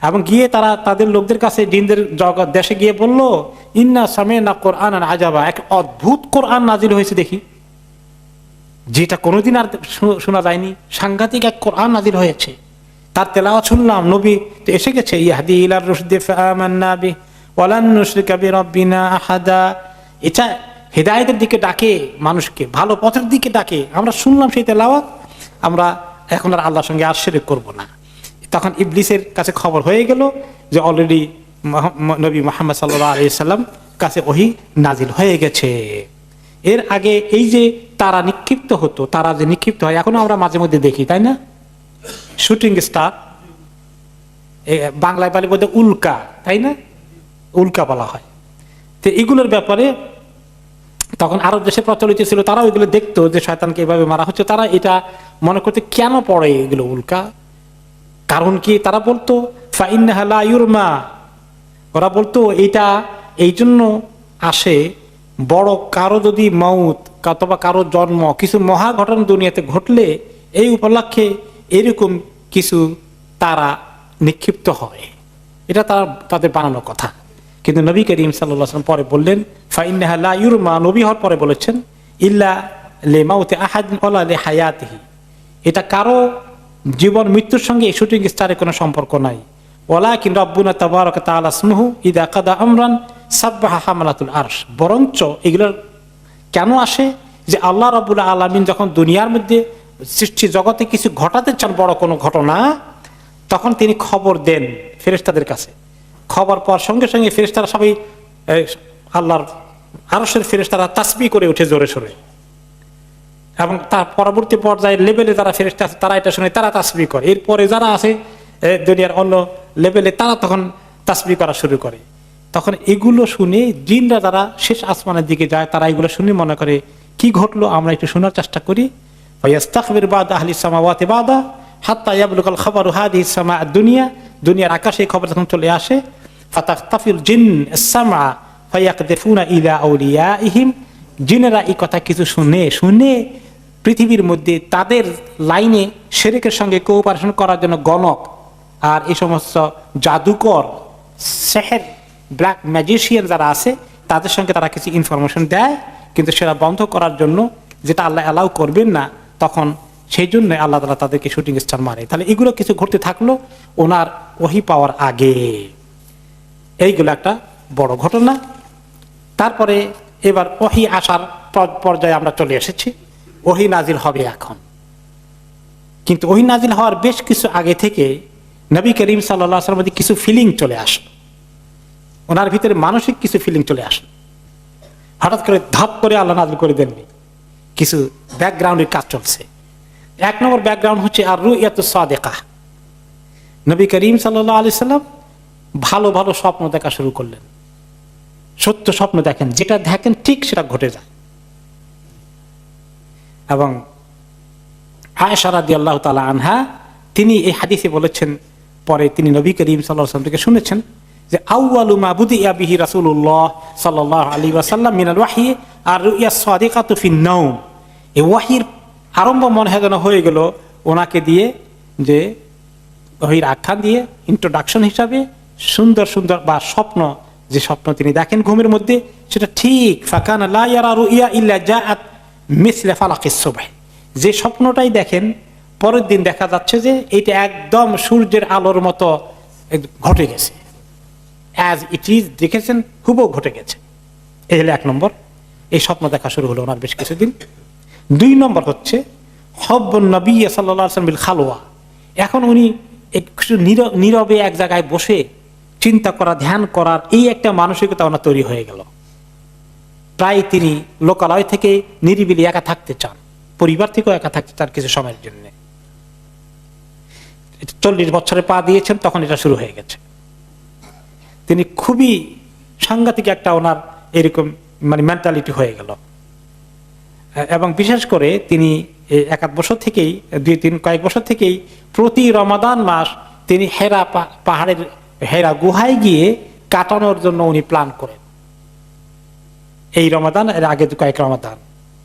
এবং গিয়ে তারা তাদের লোকদের কাছে জিনদের জগৎ দেশে গিয়ে বলল, ইন্না সামি'না কুরআনান আজাবা, এক অদ্ভুত কোরআন নাজিল হয়েছে দেখি, যেটা কোনোদিন আর শোনা যায়নি, সাংঘাতিক এক কোরআন নাজিল হয়েছে, তার তেলাওয়াত শুনলাম, নবী তো এসে গেছে, ইয়াহদি ইলার রুশদি ফাআমান্না বিহি ওয়ালান নুশরিকা বিরাব্বিনা আহাদা। এটা হেদায়েতের দিকে ডাকে মানুষকে, ভালো পথের দিকে ডাকে, আমরা শুনলাম সেই তেলাওয়াত, আমরা এখন আর আল্লাহর সঙ্গে আর শিরক করব না। তখন ইবলিসের কাছে খবর হয়ে গেল যে অলরেডি নবী মুহাম্মদ সাল্লাল্লাহু আলাইহি সাল্লাম কাছে ওহী নাজিল হয়ে গেছে। এর আগে এই যে তারা নিক্ষিপ্ত হতো, তারা যে নিক্ষিপ্ত হয় এখনো আমরা মাঝে মধ্যে দেখি, তাই না? শুটিং স্টার, বাংলায় বলে বোধহয় উল্কা, তাই না? উল্কা বলা হয়। তো এগুলোর ব্যাপারে তখন আরব দেশে প্রচলিত ছিল, তারাও এগুলো দেখতো যে শয়তানকে এভাবে মারা হচ্ছে, তারা এটা মনে করতে কেন পড়ে এগুলো উল্কা, কারণ কি? তারা বলতো ফাইন্নাহা লা ইউরমা, ওরা বলতো এটা এই জন্য আসে, বড় কারো যদি মউত অথবা কারো জন্ম, কিছু মহা ঘটনা দুনিয়াতে ঘটলে এই উপলক্ষে এরকম কিছু তারা নিক্ষিপ্ত হয়, এটা তাদের বানানো কথা। কিন্তু নবী করিম সাল্লাল্লাহু আলাইহি ওয়াসাল্লাম পরে বললেন ফাইন্নাহা লা ইউরমা, নবী হওয়ার পরে বলেছেন ইল্লা লিমাউতি আহাদিন ওয়ালা লিহায়াতিহি, এটা কারো জীবন মৃত্যুর সঙ্গে এই শুটিং স্টারের কোনো সম্পর্ক নাই। ওয়ালাকিন রাব্বুনা তাবারাকা তাআলা ইসমুহু ইযা কাদা আমরান সাব্বাহা হামালাতুল আরশ, বরঞ্চ এগুলোর কেন আসে যে আল্লাহ রাব্বুল আলামিন যখন দুনিয়ার মধ্যে সৃষ্টি জগতে কিছু ঘটাতে চান, বড় কোনো ঘটনা, তখন তিনি খবর দেন ফেরেশতাদের কাছে। খবর পাওয়ার সঙ্গে সঙ্গে ফেরেশতারা সবাই আল্লাহর আরশের ফেরেশতারা তাসবিহ করে উঠে জোরে সোরে, এবং তার পরবর্তী পর্যায়ে লেভেলে যারা ফেরেশতা আছে তারা এটা শুনে তারা তাসবিহ করে। এরপরে যারা আছে দুনিয়ার অন্য লেভেলে তারা তখন তাসবিহ করা শুরু করে। তখন এগুলো শুনে জিনরা যারা শেষ আসমানের দিকে যায়, তারা এগুলো শুনে মনে করে কি ঘটলো, আমরা একটু শোনার চেষ্টা করি। ফায়াস্তাখবির বাদ আহলি সামাওয়াতি বাদা হাত্তা ইয়াবলুগাল খাবারু হাদিহিস সামা দুনিয়া, দুনিয়ার আকাশে এই খবর যখন চলে আসে, ফাতাখতাফিল জিন আস-সামা ফায়াকদিফুনা ইলা আউলিয়াইহিম, জিনেরা এই কথা কিছু শুনে পৃথিবীর মধ্যে তাদের লাইনে শিরকের সঙ্গে কোঅপারেশন করার জন্য গণক আর এই সমস্ত জাদুকর, সেহের, ব্ল্যাক ম্যাজিশিয়ান যারা আছে তাদের সঙ্গে তারা কিছু ইনফরমেশন দেয়, কিন্তু সেটা বন্ধ করার জন্য যেটা আল্লাহ অ্যালাউ করবেন না, তখন সেই জন্য আল্লাহ তাআলা তাদেরকে শুটিং স্টার মারে। তাহলে এগুলো কিছু ঘটতে থাকলো ওনার ওহী পাওয়ার আগে। এইগুলো একটা বড় ঘটনা। তারপরে এবার ওহী আসার পর্যায়ে আমরা চলে এসেছি। ওহী নাজিল হবে এখন, কিন্তু ওহী নাজিল হওয়ার বেশ কিছু আগে থেকে নবী করিম সাল্লাল্লাহু আলাইহি ওয়াসাল্লামের মধ্যে কিছু ফিলিং চলে আসলো, ওনার ভিতরে মানসিক কিছু ফিলিং চলে আসলো। হঠাৎ করে ধাপ করে আল্লাহ নাজিল করে দেননি, কিছু ব্যাকগ্রাউন্ডের কাজ চলছে। এক নম্বর ব্যাকগ্রাউন্ড হচ্ছে আর রুইয়াতুস সাদিকা। নবী করিম সাল্লাল্লাহু আলাইহি ওয়াসাল্লাম ভালো ভালো স্বপ্ন দেখা শুরু করলেন, সত্য স্বপ্ন দেখেন, যেটা দেখেন ঠিক সেটা ঘটে যায়। এবং আয়েশা রাদিয়াল্লাহু তাআলা আনহা তিনি এই হাদিসে বলেছেন, পরে তিনি নবী করিম সাল্লাল্লাহু আলাইহি ওয়াসাল্লাম থেকে শুনেছেন যে আউয়ালু মা বুদিয়া বিহি রাসূলুল্লাহ সাল্লাল্লাহু আলাইহি ওয়াসাল্লাম মিনাল ওয়াহয়ি আর রুইয়া সাদিকাতু ফিন নাওম। এই ওয়াহির আরম্ভ মনে হয় যেন হয়ে গেল ওনাকে দিয়ে, যে ওহির আখ্যান দিয়ে ইন্ট্রোডাকশন হিসাবে সুন্দর সুন্দর বা স্বপ্ন, যে স্বপ্ন তিনি দেখেন ঘুমের মধ্যে সেটা ঠিক। ফাকানা লা ইয়ারা রুইয়া ইল্লা জাআত মিসলা ফালাকিস সুবহ। যে স্বপ্নটাই দেখেন পরের দিন দেখা যাচ্ছে যে এটা একদম সূর্যের আলোর মতো ঘটে গেছে, অ্যাজ ইট ইজ দেখেছেন হুবহু ঘটে গেছে। এই হলো এক নম্বর, এই স্বপ্ন দেখা শুরু হলো ওনার বেশ কিছুদিন। দুই নম্বর হচ্ছে হব্বুন নবী সাল্লাল্লাহু আলাইহি ওয়াসাল্লাম বিল খালওয়া। এখন উনি একটু নীরবে এক জায়গায় বসে চিন্তা করা, ধ্যান করার এই একটা মানসিকতা ওনার তৈরি হয়ে গেল। প্রায় তিনি লোকালয় থেকে নিরিবিলি একা থাকতে চান, পরিবার থেকেও একা থাকতে চান কিছু সময়ের জন্য। 40 বছরে পা দিয়েছেন তখন এটা শুরু হয়ে গেছে। তিনি খুবই সাংঘাতিক একটা ওনার এরকম মানে মেন্টালিটি হয়ে গেল। এবং বিশেষ করে তিনি এক বছর থেকেই কয়েক বছর থেকেই প্রতি রমাদান মাস তিনি হেরা পাহাড়ের হেরা গুহায় গিয়ে কাটানোর জন্য উনি প্ল্যান করেন। এই রমাদান এর আগে কয়েক রমাদান,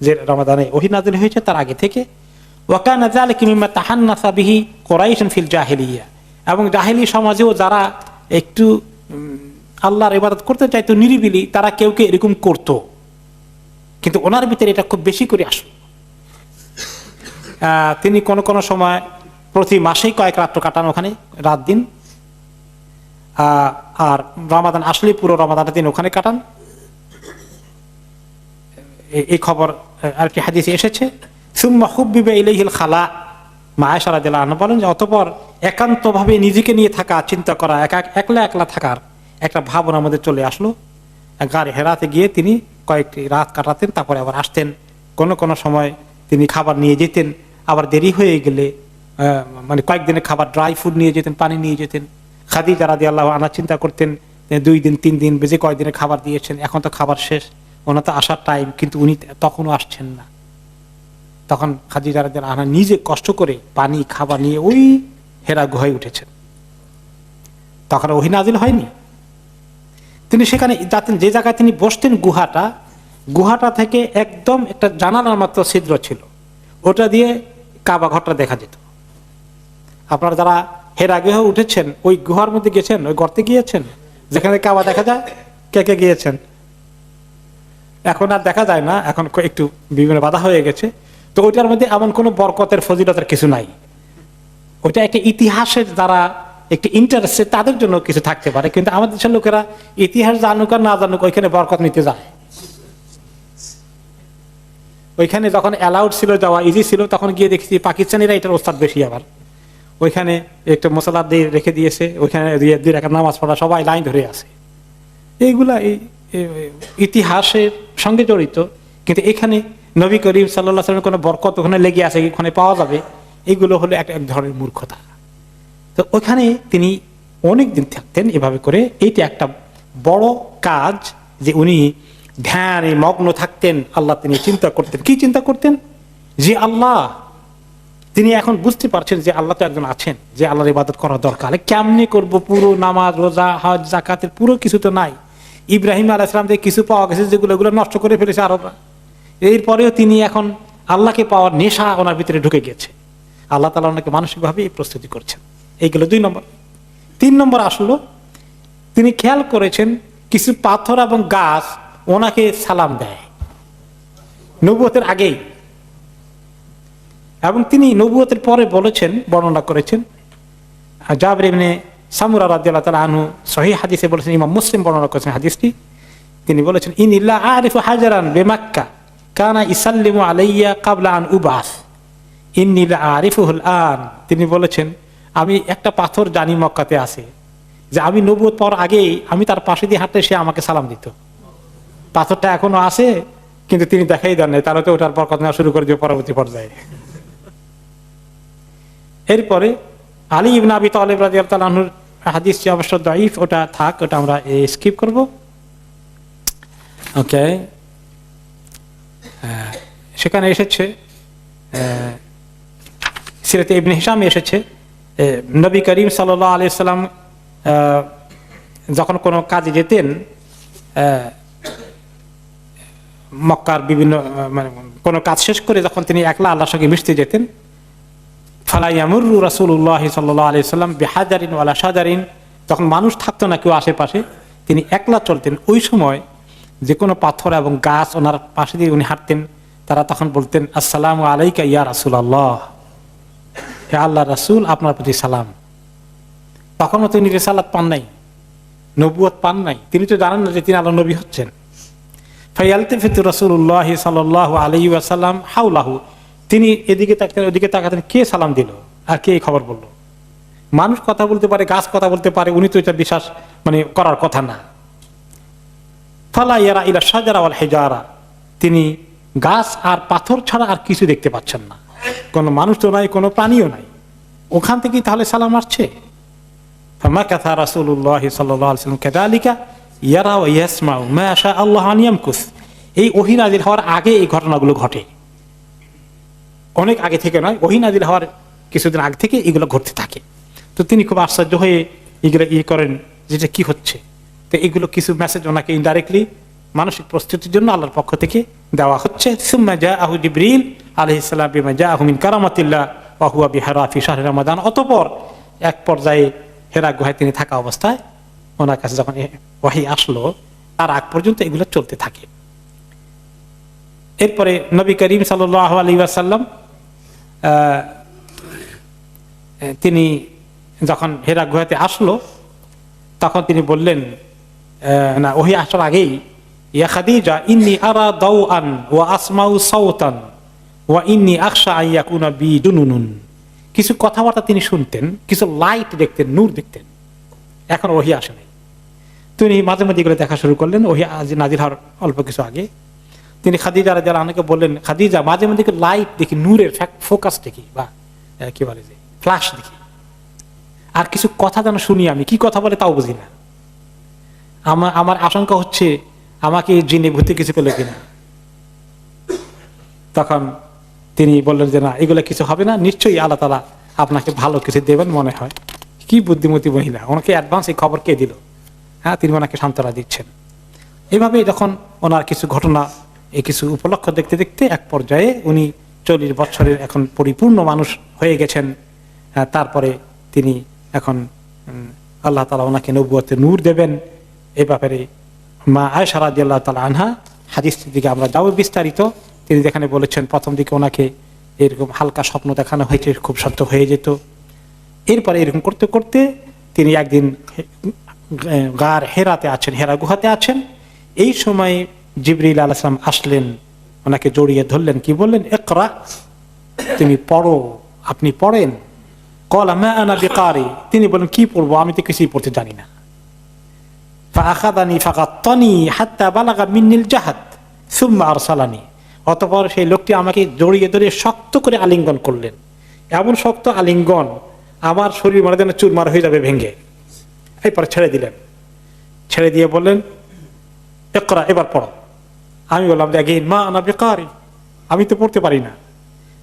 যে রমাদানে ওহী নাযিল হয়েছে তার আগে থেকে। ওয়াকানা যালিকা মিম্মা তাহান্নাসা বিহি কুরাইশ ফিল জাহিলিয়া। এবং জাহেলি সমাজেও যারা একটু আল্লাহর ইবাদত করতে চাইতো নিরিবিলি, তারা কেউ কেউ এরকম করতো, কিন্তু ওনার ভিতরে এটা খুব বেশি করে আসলো। তিনি কোন কোন সময় প্রতি মাসেই কয়েক রাত্র কাটান ওখানে, রাত দিন। আর রমাদান আসলে পুরো রমাদানটা তিনি ওখানে কাটান। এই খবর আরেকটি হাদিসে এসেছে। সুম্মা হুব্বিবা ইলাইহিল খালা। মা আয়েশা রাদিয়াল্লাহু আনহা বলেন যে অতঃপর একান্তভাবে নিজেকে নিয়ে থাকা, চিন্তা করা, একলা একলা থাকার একটা ভাবনার মধ্যে চলে আসলো। গাড়ি হেরাতে গিয়ে তিনি কয়েকটি রাত কাটাতেন, তারপরে আবার আসতেন। কোনো কোনো সময় তিনি খাবার নিয়ে যেতেন, আবার দেরি হয়ে গেলে মানে কয়েকদিনের খাবার, ড্রাই ফুড নিয়ে যেতেন, পানি নিয়ে যেতেন। খাদিজা রাদিয়াল্লাহু আনহা চিন্তা করতেন 2 দিন 3 দিন বেজে কয়েকদিনের খাবার দিয়েছেন, এখন তো খাবার শেষ, ওনার তো আসার টাইম, কিন্তু উনি তখনও আসছেন না। তখন খাদিজা রাদিয়াল্লাহু আনহা নিজে কষ্ট করে পানি খাবার নিয়ে ওই হেরা গুহায় উঠেছেন। তখন ওহী নাযিল হয়নি। তিনি সেখানে যাতেন, যে জায়গায় তিনি বসতেন গুহাটা থেকে একদম একটা জানালার মতো ছিদ্র ছিল, ওটা দিয়ে কাবা ঘরটা দেখা যেত। আপনারা যারা হেরা গুহায় উঠেছেন, ওই গুহার মধ্যে গেছেন, ওই গর্তে গিয়েছেন যেখানে কাবা দেখা যায়, কে কে গিয়েছেন? এখন আর দেখা যায় না, এখন একটু বিভিন্ন বাধা হয়ে গেছে। তো ওইটার মধ্যে এমন কোনো বরকতের ফজিলতের কিছু নাই। ওইটা একটা ইতিহাসের দ্বারা একটি ইন্টারেস্টে তাদের জন্য কিছু থাকতে পারে, কিন্তু আমাদের দেশের লোকেরা ইতিহাস জানুক আর না জানুক ওইখানে বরকত নিতে যায়। ওইখানে যখন অ্যালাউড ছিল, যাওয়া ইজি ছিল, তখন গিয়ে দেখছি পাকিস্তানিরা এটার ওস্তাদ বেশি। আবার ওইখানে একটা মশলা দিয়ে রেখে দিয়েছে, ওইখানে 2 রাকাত নামাজ পড়া, সবাই লাইন ধরে আছে। এইগুলা এই ইতিহাসের সঙ্গে জড়িত, কিন্তু এখানে নবী করিম সাল্লাল্লাহু আলাইহি ওয়াসাল্লামের কোনো বরকত ওখানে লেগে আছে, ওখানে পাওয়া যাবে, এগুলো হলো এক ধরনের মূর্খতা। তো ওখানে তিনি অনেকদিন থাকতেন এভাবে করে। এইটা একটা বড় কাজ যে উনি ধ্যানে মগ্ন থাকতেন, আল্লাহ তিনি চিন্তা করতেন। কি চিন্তা করতেন? যে আল্লাহ, তিনি এখন বুঝতে পারছেন যে আল্লাহ তো একজন আছেন, যে আল্লাহর ইবাদত করা দরকার। কেমনি করব? পুরো নামাজ, রোজা, হজ, যাকাতের পুরো কিছু তো নাই। ইব্রাহিম আলাইহিস সালাম থেকে কিছু পাওয়া গেছে, যেগুলো নষ্ট করে ফেলেছে আরবরা। এরপরেও তিনি এখন আল্লাহকে পাওয়ার নেশা ওনার ভিতরে ঢুকে গেছে। আল্লাহ তাআলা ওনাকে মানসিকভাবে প্রস্তুতি করছেন। এইগুলো 2 নম্বর। 3 নম্বর আসলো, তিনি খেয়াল করেছেন কিছু পাথর এবং গাছ ওনাকে সালাম দেয় নবুয়তের আগেই, এবং তিনি নবুয়তের পরে বলেছেন, বর্ণনা করেছেন জাবের ইবনে সামুরা রাদিয়াল্লাহু তাআলা আনহু সহিহ হাদিসে বলেছেন, ইমাম মুসলিম বর্ণনা করেছেন হাদিসটি। তিনি বলেছেন, ইনিল্লা আরিফু হাজারান বিমাক্কা কানা ইসাল্লিমু আলাইয়া ক্বাবলা আন উবাস ইন্নিলা আরিফুহুল আন। তিনি বলেছেন, আমি একটা পাথর জানি মক্কাতে আছে, যে আমি নবুয়ত পাওয়ার আগেই আমি তার পাশে দিয়ে হাঁটলে সে আমাকে সালাম দিত। পাথরটা এখনো আছে, কিন্তু তিনি দেখাই দেন নাই, তারা তো ওটার পর কথা শুরু করে দিয়ে পরবর্তী পর্যায়ে। এরপরে আলী ইবনে আবি তালিব রাদিয়াল্লাহু তাআলা আনহুর হাদিসটি অবশ্য দাঈফ, ওটা থাক, ওটা আমরা স্কিপ করব। ওকে, সেখানে এসেছে সিরাতে ইবনে হিশামে এসেছে, নবী করিম সাল্লাল্লাহু আলাইহি সাল্লাম যখন কোনো কাজে যেতেন, মক্কার বিভিন্ন মানে কোনো কাজ শেষ করে যখন তিনি একলা আল্লাহর সঙ্গে মিশতে যেতেন, ফালা ইয়ামুরু রাসূলুল্লাহ সাল্লাল্লাহু আলাইহি সাল্লাম বিহাজারিন ওয়ালা শাজারিন, তখন মানুষ থাকতো না কেউ আশেপাশে, তিনি একলা চলতেন। ওই সময় যে কোনো পাথর এবং গাছ ওনার পাশে দিয়ে উনি হাঁটতেন, তারা তখন বলতেন, আসসালামু আলাইকা ইয়া রাসূলুল্লাহ, হে আল্লাহর রাসূল, আপনার প্রতি সালাম। তখনও তিনি রিসালাত পান নাই, নবুয়ত পান নাই, তিনি তো জানেন না যে তিনি আল্লাহর নবী হচ্ছেন। ফায়ালতাফিতু রাসূলুল্লাহ সাল্লাল্লাহু আলাইহি ওয়াসাল্লাম হাওলাহু, তিনি এদিকে তাকাতেন ওদিকে তাকাতেন, কে সালাম দিল আর কে এই খবর বলল। মানুষ কথা বলতে পারে, গাছ কথা বলতে পারে, উনি তো এটা বিশ্বাস মানে করার কথা না। ফালা ইয়ারা ইলা শাজারা ওয়াল হিজারা, তিনি গাছ আর পাথর ছাড়া আর কিছু দেখতে পাচ্ছেন না, কোনো মানুষ তো নাই, কোনো প্রাণীও নাই, ওখান থেকেই তাহলে সালাম আসছে। ফামাকাথা রাসূলুল্লাহ সাল্লাল্লাহু আলাইহি ওয়াসাল্লাম কাযালিকা ইয়ারা ওয়া ইয়াসমাউ মা শা আল্লাহু আন ইয়ামকুস। এই ওহী নাযিল হওয়ার আগে এই ঘটনাগুলো ঘটে, অনেক আগে থেকে নয়, ওহী নাযিল হওয়ার কিছুদিন আগে থেকে এগুলো ঘটতে থাকে। তো তিনি খুব আশ্চর্য হয়ে এগুলো করেন, যেটা কি হচ্ছে। তো এগুলো কিছু মেসেজ ওনাকে ইনডাইরেক্টলি মানসিক প্রস্তুতির জন্য আল্লাহর পক্ষ থেকে দেওয়া হচ্ছে। সুম্মা জাআহু জিবরিল আলাইহিস সালাম বিমা জাআহু মিন কারামাতিল্লাহ ওয়া হুয়া বিহারা ফি শাহরি রমাদান। অতঃপর এক পর্যায়ে হেরা গুহায় তিনি থাকা অবস্থায় ওনার কাছে যখন ওহী আসলো, তার আগ পর্যন্ত এগুলো চলতে থাকে। এরপরে নবী করিম সাল্লাল্লাহু আলাইহি ওয়াসাল্লাম তিনি যখন হেরা গুহাতে আসলো, তখন তিনি বললেন, না ওহী আসার আগেই, ইয়া খাদিজা ইন্নী আরা দাওআন ওয়া আসমাউ সাওতান ওয়া ইন্নী আখশা আন ইয়াকুনা বি জুনুনুন। কিছু কথাবার্তা তিনি শুনতেন, কিছু লাইট দেখতেন, নূর দেখতেন, এখন ওহী আসে নাই। তিনি মাঝে মাঝে এগুলো দেখা শুরু করলেন, ওহী নাযিল হওয়ার অল্প কিছু আগে। তিনি খাদিজা রাদিয়াল্লাহু আনহাকে বললেন, খাদিজা মাঝে মাঝে লাইট দেখি, নূরের ফোকাস দেখি, বা কি বলে যে ফ্ল্যাশ দেখি, আর কিছু কথা যেন শুনি, আমি কি কথা বলে তাও বুঝি না। আমার আশঙ্কা হচ্ছে আমাকে জিনে ভূতে কিছু পেল কিনা। তখন তিনি বললেন যে না, এগুলো কিছু হবে না, নিশ্চয়ই আল্লাহ তাআলা আপনাকে ভালো কিছু দেবেন মনে হয়। কি বুদ্ধিমতী মহিলা, ওনাকে অ্যাডভান্স এই খবর কে দিল? হ্যাঁ, তিনি ওনাকে সান্ত্বনা দিচ্ছেন। এভাবে যখন ওনার কিছু ঘটনা, এই কিছু উপলক্ষ দেখতে দেখতে এক পর্যায়ে উনি 40 বছরের এখন পরিপূর্ণ মানুষ হয়ে গেছেন। তারপরে তিনি এখন আল্লাহ তাআলা ওনাকে নবুয়তের নূর দেবেন। এই ব্যাপারে মা আয়েশা রাদিয়াল্লাহু তাআলা আনহা হাদিসটির দিকে আমরা যাবো বিস্তারিত। তিনি যেখানে বলেছেন, প্রথম দিকে ওনাকে এরকম হালকা স্বপ্ন দেখানো হয়েছে, খুব সত্য হয়ে যেত। এরপরে এরকম করতে করতে তিনি একদিন গার হেরাতে আছেন, হেরা গুহাতে আছেন। এই সময় জিবরিল আলাইহিস সালাম আসলেন, ওনাকে জড়িয়ে ধরলেন, কি বললেন, ইকরা, তুমি পড়ো, আপনি পড়েন। ক্বালা মা আনা বিকারি, তিনি বলেন কি পড়বো, আমি তো কিছুই পড়তে জানি না। ফাআখাযানি ফাগাত্তানি হাত্তা বালাগা মিন্নিল জাহাদ সুম্মা আরসালানি। অতঃপর সেই লোকটি আমাকে জড়িয়ে ধরে শক্ত করে আলিঙ্গন করলেন, এমন শক্ত আলিঙ্গন আমার শরীর মানে যেন চুরমার হয়ে যাবে ভেঙে। এরপর ছেড়ে দিলেন, ছেড়ে দিয়ে বললেন, ইকরা, এবার পড়ো। আমি বললাম যে আগে মা আনা বিকারি, আমি তো পড়তে পারি না।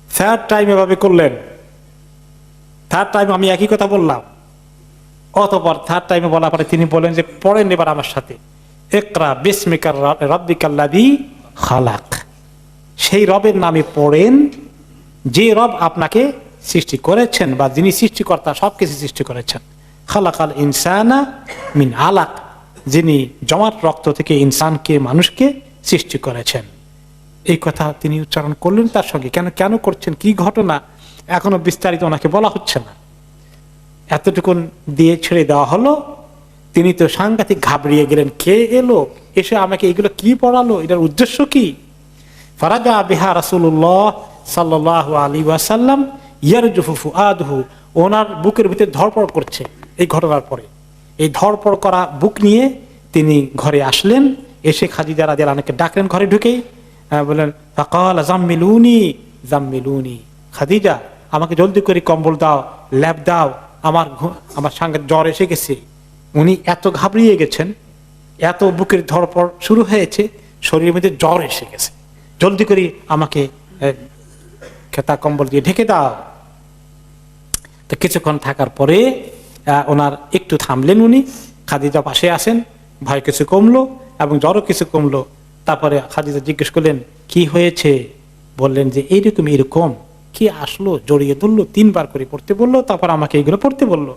থার্ড টাইম এভাবে করলেন, থার্ড টাইম আমি একই কথা বললাম। অতঃপর থার্ড টাইমে বলার পরে তিনি বলেন যে পড়েন এবার আমার সাথে, ইকরা বিসমিকা রাব্বিকাল্লাযী খালাক, সেই রবের নামে পড়েন যে রব আপনাকে সৃষ্টি করেছেন, বা যিনি সৃষ্টিকর্তা, সবকিছু সৃষ্টি করেছেন। খালাকাল ইনসানা মিন আলাক, যিনি জমাট রক্ত থেকে ইনসানকে, মানুষকে সৃষ্টি করেছেন। এই কথা তিনি উচ্চারণ করলেন তার সঙ্গে। কেন কেন করছেন, কি ঘটনা, এখনো বিস্তারিত ওনাকে বলা হচ্ছে না, এতটুকুন দিয়ে ছেড়ে দেওয়া হলো। তিনি তো সাংঘাতিক ঘাবড়িয়ে গেলেন, কে এলো, এসে আমাকে এগুলো কি পড়ালো, এটার উদ্দেশ্য কি? ফারাজা বিহা রাসূলুল্লাহ সাল্লাল্লাহু আলাইহি ওয়াসাল্লাম ইয়ারজুফু ফুআদহু, ওনার বুকের ভিতরে ধড়পড় করছে এই ঘটনার পরে। এই ধড়পড় করা বুক নিয়ে তিনি ঘরে আসলেন, এসে খাদিজা রাদিয়াল্লাহু আনহাকে ডাকলেন ঘরে ঢুকেই, বললেন ফাকাল জাম্মিলুনি জাম্মিলুনি, খাদিজা আমাকে জলদি করে কম্বল দাও, ল্যাপ দাও, আমার সঙ্গে জ্বর এসে গেছে। উনি এত ঘাবড়িয়ে গেছেন, এত বুকের ধড়পড় শুরু হয়েছে, শরীরের মধ্যে জ্বর এসে গেছে, জলদি করে আমাকে খেতা কম্বল দিয়ে ঢেকে দাও। তো কিছুক্ষণ থাকার পরে ওনার একটু থামলেন উনি, খাদিজা পাশে আসেন, ভয় কিছু কমলো এবং জ্বরও কিছু কমলো। তারপরে খাদিজা জিজ্ঞেস করলেন কি হয়েছে, বললেন যে এইরকম এরকম, কি আসলো, জড়িয়ে ধরলো, 3 বার করে পড়তে বললো, তারপর আমাকে এগুলো পড়তে বললো।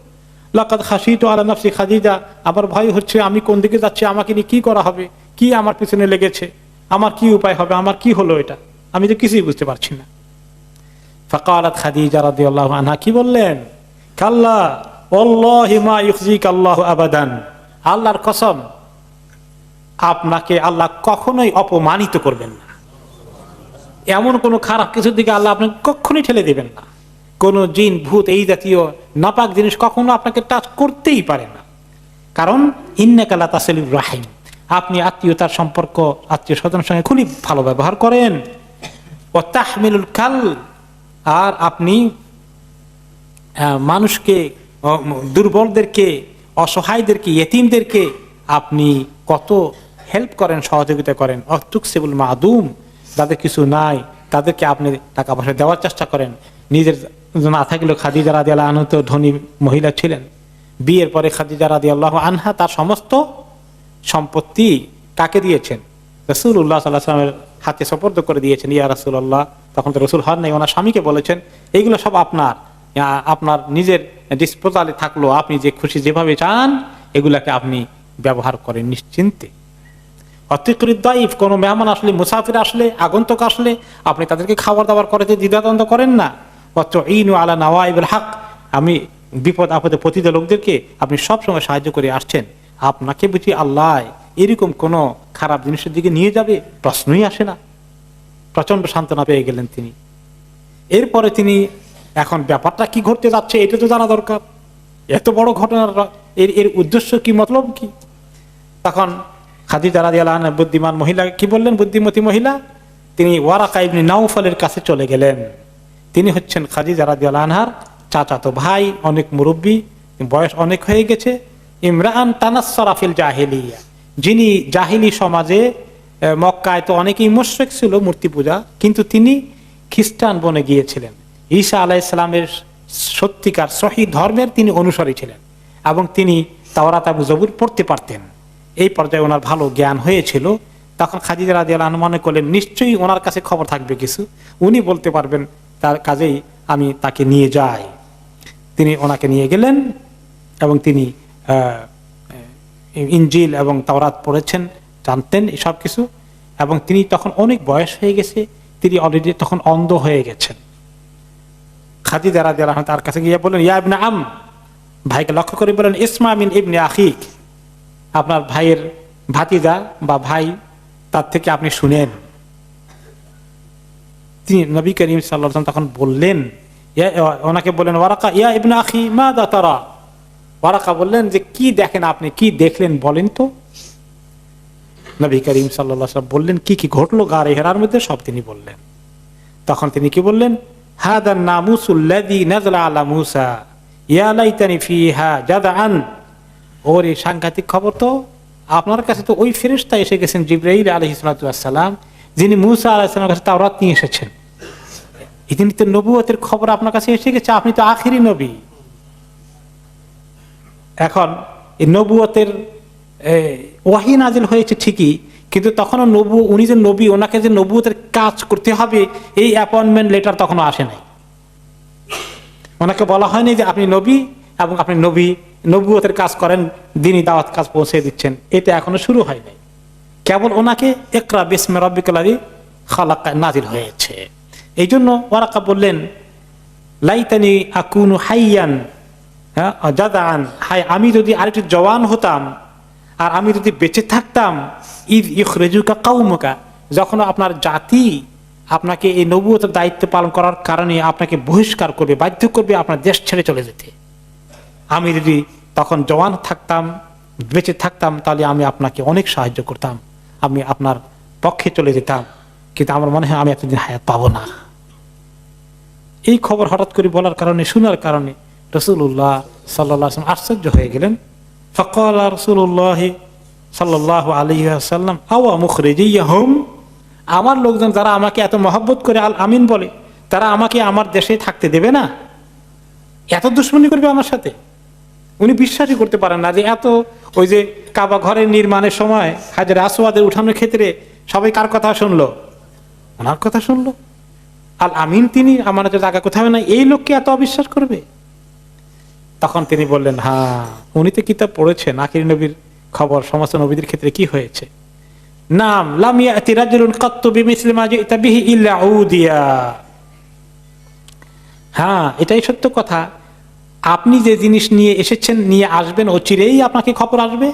লাকাদ খাশিতু আলা নাফসি, খাদিজা আবার ভয় হচ্ছে, আমি কোন দিকে যাচ্ছি, আমাকে নিয়ে কি করা হবে, কি আমার পিছনে লেগেছে, আমার কি উপায় হবে, আমার কি হলো এটা, আমি তো কিছুই বুঝতে পারছি না। ফাকালাত খাদিজা রাদিয়াল্লাহু আনহা কি বললেন, কাল্লা ওয়াল্লাহি মা ইউখজিকা আল্লাহু আবাদান, আল্লাহর কসম আপনাকে আল্লাহ কখনোই অপমানিত করবেন না। এমন কোন খারাপ কিছুর দিকে আল্লাহ আপনাকে কখনোই ঠেলে দিবেন না। কোন জিন ভূত এই জাতীয় নাপাক জিনিস কখনো আপনাকে টাচ করতেই পারে না। কারণ ইন্নাকা লা তাসিলুর রাহিম, আপনি আত্মীয়তার সম্পর্ক, আত্মীয় স্বজনের সঙ্গে খুবই ভালো ব্যবহার করেন। ওয়া তাহমিলুল কাল, আর আপনি মানুষকে, দুর্বলদেরকে, অসহায়দেরকে, ইয়েতিমদেরকে আপনি কত হেল্প করেন, সহযোগিতা করেন। অতুকসিবুল মাদুম, যাদের কিছু নাই তাদেরকে আপনি টাকা পয়সা দেওয়ার চেষ্টা করেন। নিজের না থাকলেও খাদিজা রাদিয়াল্লাহু আনহা তো ধনী মহিলা ছিলেন। বিয়ের পরে খাদিজা রাদিয়াল্লাহু আনহা তার সমস্ত সম্পত্তি কাকে দিয়েছেন? রাসূলুল্লাহ সাল্লাল্লাহু আলাইহি ওয়াসাল্লামের হাতে সুপর্দ করে দিয়েছেন। ইয়া রাসূলুল্লাহ, তখন তো রাসূল হন নাই, ওনার স্বামীকে বলেছেন এইগুলো সব আপনার নিজের ডিসপোজালে থাকলো, আপনি যে খুশি যেভাবে চান এগুলাকে আপনি ব্যবহার করেন নিশ্চিন্তে। অতিকৃদাইফ, কোনো মেহমান আসলে, মুসাফির আসলে, আগন্তুক আসলে আপনি তাদেরকে খাবার দাবার করতে দ্বিধাদ্বন্দ্ব করেন না। ওয়াতুঈনু আলা নাওয়াইবিল হক, আমি বিপদ আপদে পতিত লোকদেরকে আপনি সবসময় সাহায্য করে আসছেন। আপনাকে বুঝি আল্লাহ এরকম কোন খারাপ জিনিসের দিকে নিয়ে যাবে? প্রশ্নই আসে না। প্রচন্ড সান্ত্বনা পেয়ে গেলেন তিনি। এরপরে তিনি এখন ব্যাপারটা কি ঘটতে যাচ্ছে এটা তো জানা দরকার, এত বড় ঘটনার এর উদ্দেশ্য কি, মতলব কি। তখন খাদিজা রাদিয়াল্লাহু আনহা বুদ্ধিমান মহিলা কি বললেন, বুদ্ধিমতী মহিলা, তিনি ওয়ারাকা ইবনে নাওফালের কাছে চলে গেলেন। তিনি হচ্ছেন খাদিজা রাদিয়াল্লাহু আনহার চাচাতো ভাই, অনেক মুরব্বী, বয়স অনেক হয়ে গেছে। ইমরান তানাসসারা ফিল জাহিলিয়া, যিনি জাহিলি সমাজে, মক্কায় তো অনেকেই মুশরিক ছিল, মূর্তি পূজা, কিন্তু তিনি খ্রিস্টান বনে গিয়েছিলেন। ঈসা আলাইহিস সালামের সত্যিকার সহি ধর্মের তিনি অনুসারী ছিলেন এবং তিনি তাওরাত এবং জবুর পড়তে পারতেন। এই পর্যায়ে ওনার ভালো জ্ঞান হয়েছিল। তখন খাদিজা রাদিয়াল্লাহু আনহা মনে করলেন নিশ্চয়ই ওনার কাছে খবর থাকবে কিছু, উনি বলতে পারবেন, তার কাজেই আমি তাকে নিয়ে যাই। তিনি ওনাকে নিয়ে গেলেন এবং তিনি ইনজিল এবং তাওরাত পড়েছেন, জানতেন এসব কিছু। এবং তিনি তখন অনেক বয়স হয়ে গেছে, তিনি অলরেডি তখন অন্ধ হয়ে গেছেন। খাদিজা রাদিয়াল্লাহু আনহা তার কাছে গিয়ে বললেন, ইয়া ইবনে আম, ভাইকে লক্ষ্য করে বলেন, ইসমা মিন ইবনে আখিক, আপনার ভাইয়ের ভাতিজা বা ভাই, তার থেকে আপনি শুনেন। তিনি নবী করিম সাল্লাল্লাহু আলাইহি ওয়াসাল্লাম তখন বললেন, ওনাকে বললেন, ওয়ারাকা ইয়া ইবনে আখি মাযা তারা, ওয়ারাকা বললেন যে কি দেখেন আপনি, কি দেখলেন বলেন তো। নবী করিম সাল্লাল্লাহু আলাইহি ওয়াসাল্লাম বললেন কি কি ঘটলো গারে হেরার মধ্যে, সব তিনি বললেন। তখন তিনি কি বললেন, হাদান নামুসুল্লাযী নাযালা আলা মূসা ইয়া লাইতানি ফিহা জাদাআন, ওর এই সাংঘাতিক খবর তো, আপনার কাছে তো ওই ফেরেশতা এসে গেছেন জিবরাইল আলাইহিস সালাতু ওয়াস সালাম, যিনি মূসা আলাইহিস সালামের কাছে তাওরাত নিয়ে এসেছেন। তিনি তো নবুয়তের খবর আপনার কাছে এসে গেছে, আপনি তো আখিরি নবী। এখন এই নবুয়তের ওয়াহী নাজিল হয়েছে ঠিকই, কিন্তু তখনও উনি যে নবী, ওনাকে যে নবুয়তের কাজ করতে হবে এই অ্যাপয়েন্টমেন্ট লেটার তখনও আসে নাই। ওনাকে বলা হয়নি যে আপনি নবী এবং আপনি নবী নবুয়তের কাজ করেন, দ্বীনি দাওয়াত কাজ পৌঁছে দিচ্ছেন, এটা এখনো শুরু হয় নাই। কেবল ওনাকে ইকরা বিসমি রাব্বিকাল লাযী খালাক নাজিল হয়েছে। এই জন্য ওয়ারাকা বললেন, লাইতানি আকুনু হাইয়ান জাদাআন, হাই আমি যদি আরেকটু জওয়ান হতাম, আর আমি যদি বেঁচে থাকতাম, ইয ইখরিজুকা কওমুকা, যখন আপনার জাতি আপনাকে এই নবুয়তের দায়িত্ব পালন করার কারণে আপনাকে বহিষ্কার করবে, বাধ্য করবে আপনার দেশ ছেড়ে চলে যেতে, আমি যদি তখন জওয়ান থাকতাম, বেঁচে থাকতাম, তাহলে আমি আপনাকে অনেক সাহায্য করতাম, আমি আপনার পক্ষে চলে যেতাম, কিন্তু আমার মনে হয় আমি এতদিন হায়াত পাবো না। এই খবর হঠাৎ করে বলার কারণে, শোনার কারণে রাসূলুল্লাহ সাল্লাল্লাহু আলাইহি ওয়াসাল্লাম আশ্চর্য হয়ে গেলেন। ফাকালা রাসূলুল্লাহ সাল্লাল্লাহু আলাইহি ওয়াসাল্লাম আওয়া মুখরিজিয়াহুম, আমার লোকজন যারা আমাকে এত মহব্বত করে আল আমিন বলে, তারা আমাকে আমার দেশে থাকতে দেবে না? এত দুশমনি করবে আমার সাথে? উনি বিশ্বাসই করতে পারেন না যে এত, ওই যে কাবা ঘরের নির্মাণের সময় হাজরে আসওয়াদের উঠানোর ক্ষেত্রে সবাই কার কথা শুনলো? ওনার কথা শুনলো। আল আমিন তিনি, আমাদের জায়গা কোথাও না, এই লোককে এত অবিশ্বাস করবে? তখন তিনি বললেন, হ্যাঁ, উনি তো কিতাব পড়েছেন, আখির নবীর খবর, সমস্ত নবীদের ক্ষেত্রে কি হয়েছে। নাম লাম ইয়াতি রাজুলুন কাত্তু বিমিসলি মা জিতা বিহি ইল্লা উদিয়া। হ্যাঁ, এটাই সত্য কথা, আপনি যে জিনিস নিয়ে এসেছেন, নিয়ে আসবেন, অচিরেই আপনাকে খবর আসবে।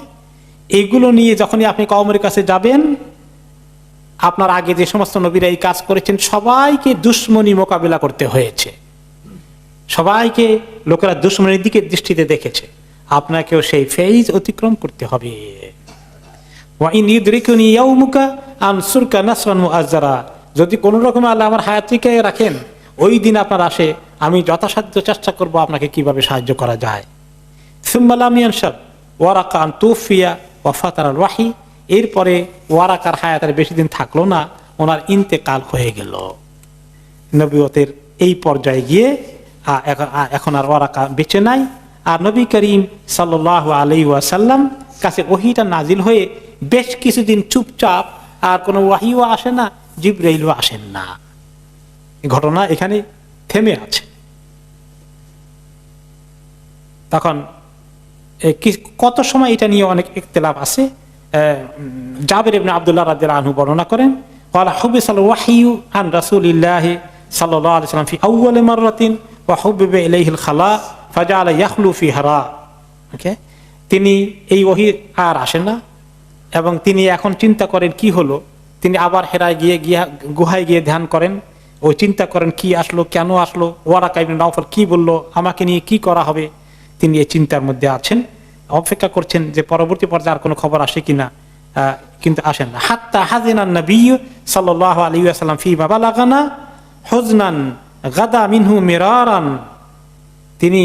এইগুলো নিয়ে যখনই আপনি কওমের কাছে যাবেন, আপনার আগে যে সমস্ত নবীরা এই কাজ করেছেন, সবাইকে দুশমনি মোকাবিলা করতে হয়েছে, সবাইকে লোকেরা দুশমনের দিকে দৃষ্টিতে দেখেছে, আপনাকেও সেই ফেজ অতিক্রম করতে হবে। ওয়া ইন ইউদরিকুনি ইয়াউমুকা আনসুরকা নাসরান মুআজ্জারা, যদি কোনো রকমে আল্লাহ আমার হায়াতিকে রাখেন, ওই দিন আপনার আসে, আমি যথাসাধ্য চেষ্টা করব আপনাকে কিভাবে সাহায্য করা যায়। সুম্মা লাম ইয়ানশাব ওয়ারাকা আন তুফিয়া ওয়া ফাতারাল ওয়াহি, এরপরে ওয়ারাকার হায়াতের বেশি দিন থাকলো না, ওনার ইন্তেকাল হয়ে গেল। নবুয়তের এই পর্যায়ে গিয়ে এখন আর ওয়ারাকা বেঁচে নাই। আর নবী করিম সাল্লাল্লাহু আলাইহি ওয়াসাল্লাম কাছে ওহীটা নাজিল হয়ে বেশ কিছুদিন চুপচাপ, আর কোনো ওয়াহিও আসে না, জিবরাইলও আসেন না। ঘটনা এখানে থেমে আছে। তখন কত সময় এটা নিয়ে অনেক ইখতিলাফ আছে। জাবের ইবনে আব্দুল্লাহ রাদিয়াল্লাহু আনহু বর্ণনা করেন, ক্বালা হুবিসাল ওয়াহয়ু আন রাসূলিল্লাহ সাল্লাল্লাহু আলাইহি ওয়াসাল্লাম ফি আউয়াল মাররাতিন ওয়া হুবিবা ইলাইহিল খালা ফাজাআলা ইয়াখলু ফি হারা। ওকে, তিনি এই ওহী আর আসেন না, এবং তিনি এখন চিন্তা করেন কি হলো। তিনি আবার হেরায় গিয়ে গুহায় গিয়ে ধ্যান করেন, ওই চিন্তা করেন কি আসলো, কেন আসলো, ওয়ারাকা ইবনে নাওফাল কি বললো, আমাকে নিয়ে কি করা হবে। তিনি এই চিন্তার মধ্যে আছেন, অপেক্ষা করছেন যে পরবর্তী পর্যায়ে আর কোনো খবর আসে কিনা, কিন্তু আসেন না। হাত্তা হাজিনান নবী সাল্লাল্লাহু আলাইহি ওয়াসাল্লাম ফি মা বালাগানা হুজনান গাদা মিনহু মিরারান। তিনি,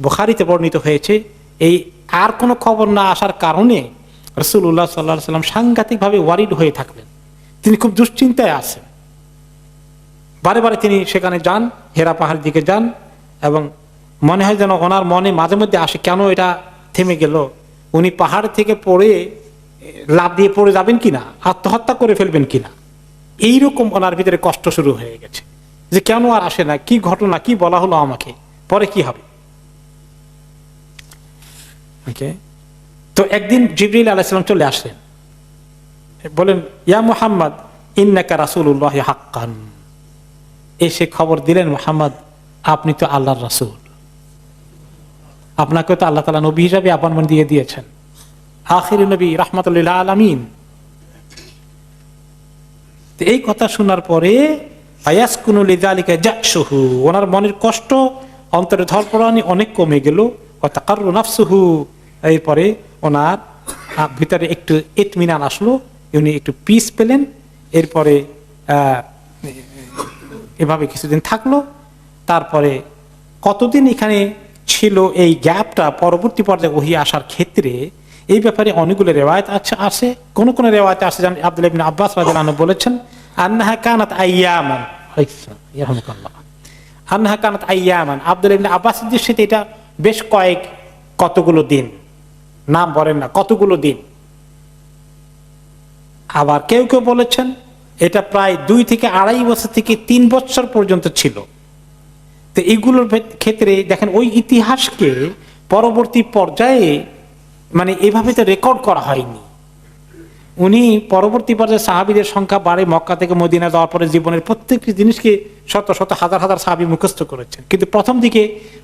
বুখারীতে বর্ণিত হয়েছে, এই আর কোনো খবর না আসার কারণে রাসূলুল্লাহ সাল্লাল্লাহু আলাইহি ওয়াসাল্লাম সাংঘাতিকভাবে ওয়ারিড হয়ে থাকলেন। তিনি খুব দুশ্চিন্তায় আছেন। বারে বারে তিনি সেখানে যান, হেরা পাহাড়ের দিকে যান, এবং মনে হয় যেন ওনার মনে মাঝে মধ্যে আসে, কেন এটা থেমে গেল, উনি পাহাড় থেকে পড়ে লাফ দিয়ে পড়ে যাবেন কিনা, আত্মহত্যা করে ফেলবেন কিনা। এইরকম ওনার ভিতরে কষ্ট শুরু হয়ে গেছে যে কেন আর আসে না, কি ঘটনা, কি বলা হলো আমাকে, পরে কি হবে। ওকে, তো একদিন জিবরিল আলাইহিস সালাম চলে আসলেন, বলেন, ইয়া মুহাম্মদ ইন্নাকা রাসূলুল্লাহ হাক্কান। এসে খবর দিলেন, মুহাম্মদ আপনি তো আল্লাহর রাসূল, আপনাকে তো আল্লাহ তাআলা নবী হিসাবে আপন দিয়ে দিয়েছেন, আখির নবী রাহমাতুল লিল আলামিন। এই কথা শোনার পরে আয়াসকুনু লিযালিকা জাশুহু, ওনার মনের কষ্ট, অন্তরে ধরপড়ানি অনেক কমে গেল। ওয়া তাকাররু নাফসুহু, এরপরে ওনার ভিতরে একটু ইতমিনান আসলো, উনি একটু পিস পেলেন। এরপরে এভাবে কিছুদিন থাকলো। তারপরে কতদিন এখানে ছিল এই গ্যাপটা, পরবর্তী পর্যায়ে ওহী আসার ক্ষেত্রে এই ব্যাপারে অনেকগুলো রিওয়ায়াত আছে। কোন কোন রিওয়ায়াতে আছে, যেমন আব্দুল্লাহ ইবনে আব্বাস রাদিয়াল্লাহু আনহু বলেছেন, আন্নাহা কানাত আইয়ামান, আন্নাহা কানাত আইয়ামান। আব্দুল্লাহ ইবনে আব্বাসের দৃষ্টিতে এটা বেশ কতগুলো দিন, নাম বলেন না, কতগুলো দিন। আবার কেউ কেউ বলেছেন এটা প্রায় 2 থেকে 2.5 বছর থেকে 3 বছর পর্যন্ত ছিল। তো এইগুলোর ক্ষেত্রে দেখেন, ওই ইতিহাসকে পরবর্তী পর্যায়ে মানে এভাবে তো রেকর্ড করা হয়নি। উনি পরবর্তী পর্যায়ে সাহাবীদের সংখ্যা বাড়ে, মক্কা থেকে মদিনা যাওয়ার পরে জীবনের প্রত্যেকটি জিনিসকে শত শত হাজার হাজার সাহাবী মুখস্থ করেছেন, কিন্তু প্রথম দিকে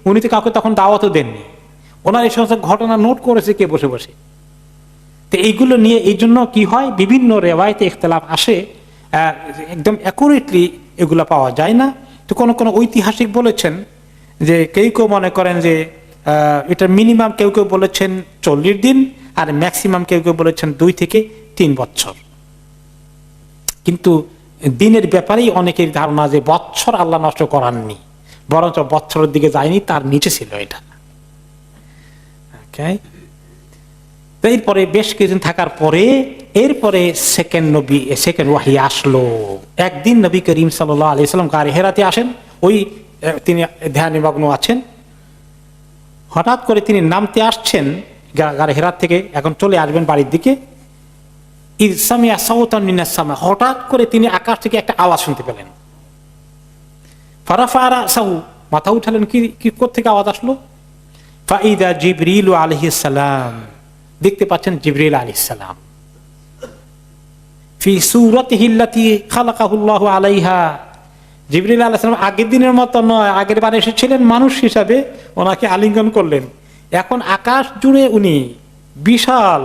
উনি তো কাউকে তখন দাওয়াতও দেননি। ওনার এই সমস্ত ঘটনা নোট করেছে কে বসে বসে। তো এইগুলো নিয়ে এই জন্য কি হয়, বিভিন্ন রেওয়ায়েতে ইখতিলাফ আসে, একদম অ্যাকুরেটলি এগুলো পাওয়া যায় না। তো কোন কোন ঐতিহাসিক বলেছেন যে কেউ কেউ মনে করেন যে এটা মিনিমাম, কেউ কেউ বলেছেন 40 দিন, আর ম্যাক্সিমাম কেউ কেউ বলেছেন 2 থেকে 3 বছর। কিন্তু দিনের ব্যাপারেই অনেকের ধারণা যে বছর আল্লাহ নষ্ট করাননি, বরঞ্চ বছরের দিকে যায়নি, তার নিচে ছিল এটা। এরপরে বেশ কিছুদিন থাকার পরে এরপরে সেকেন্ড ওয়াহি আসলো। একদিন নবী করিম সাল্লাল্লাহু আলাইহি সাল্লাম গারে হেরাতে আসেন, ওই তিনি ধ্যান নিমগ্ন আছেন। হঠাৎ করে তিনি নামতে আসছেন গারে হেরাত থেকে, এখন চলে আসবেন বাড়ির দিকে। ইসামিয়া সাউতান মিনাস সামা, হঠাৎ করে তিনি আকাশ থেকে একটা আওয়াজ শুনতে পেলেন। ফারাফা রাসাহু, মাথা উঠালেন, কি কোত্থেকে আওয়াজ আসলো? ফাইদা জিবরিল আলাইহিস সালাম, দেখতে পাচ্ছেন জিবরিল আলাইহিস সালাম। ফি সূরাতিহি আল্লাতী খালাকাহুল্লাহু আলাইহা, জিবরিল আলাইহিস সালাম আগের দিনের মতো নয়, আগের বার এসেছিলেন মানুষ হিসাবে, ওনাকে আলিঙ্গন করলেন। এখন আকাশ জুড়ে উনি বিশাল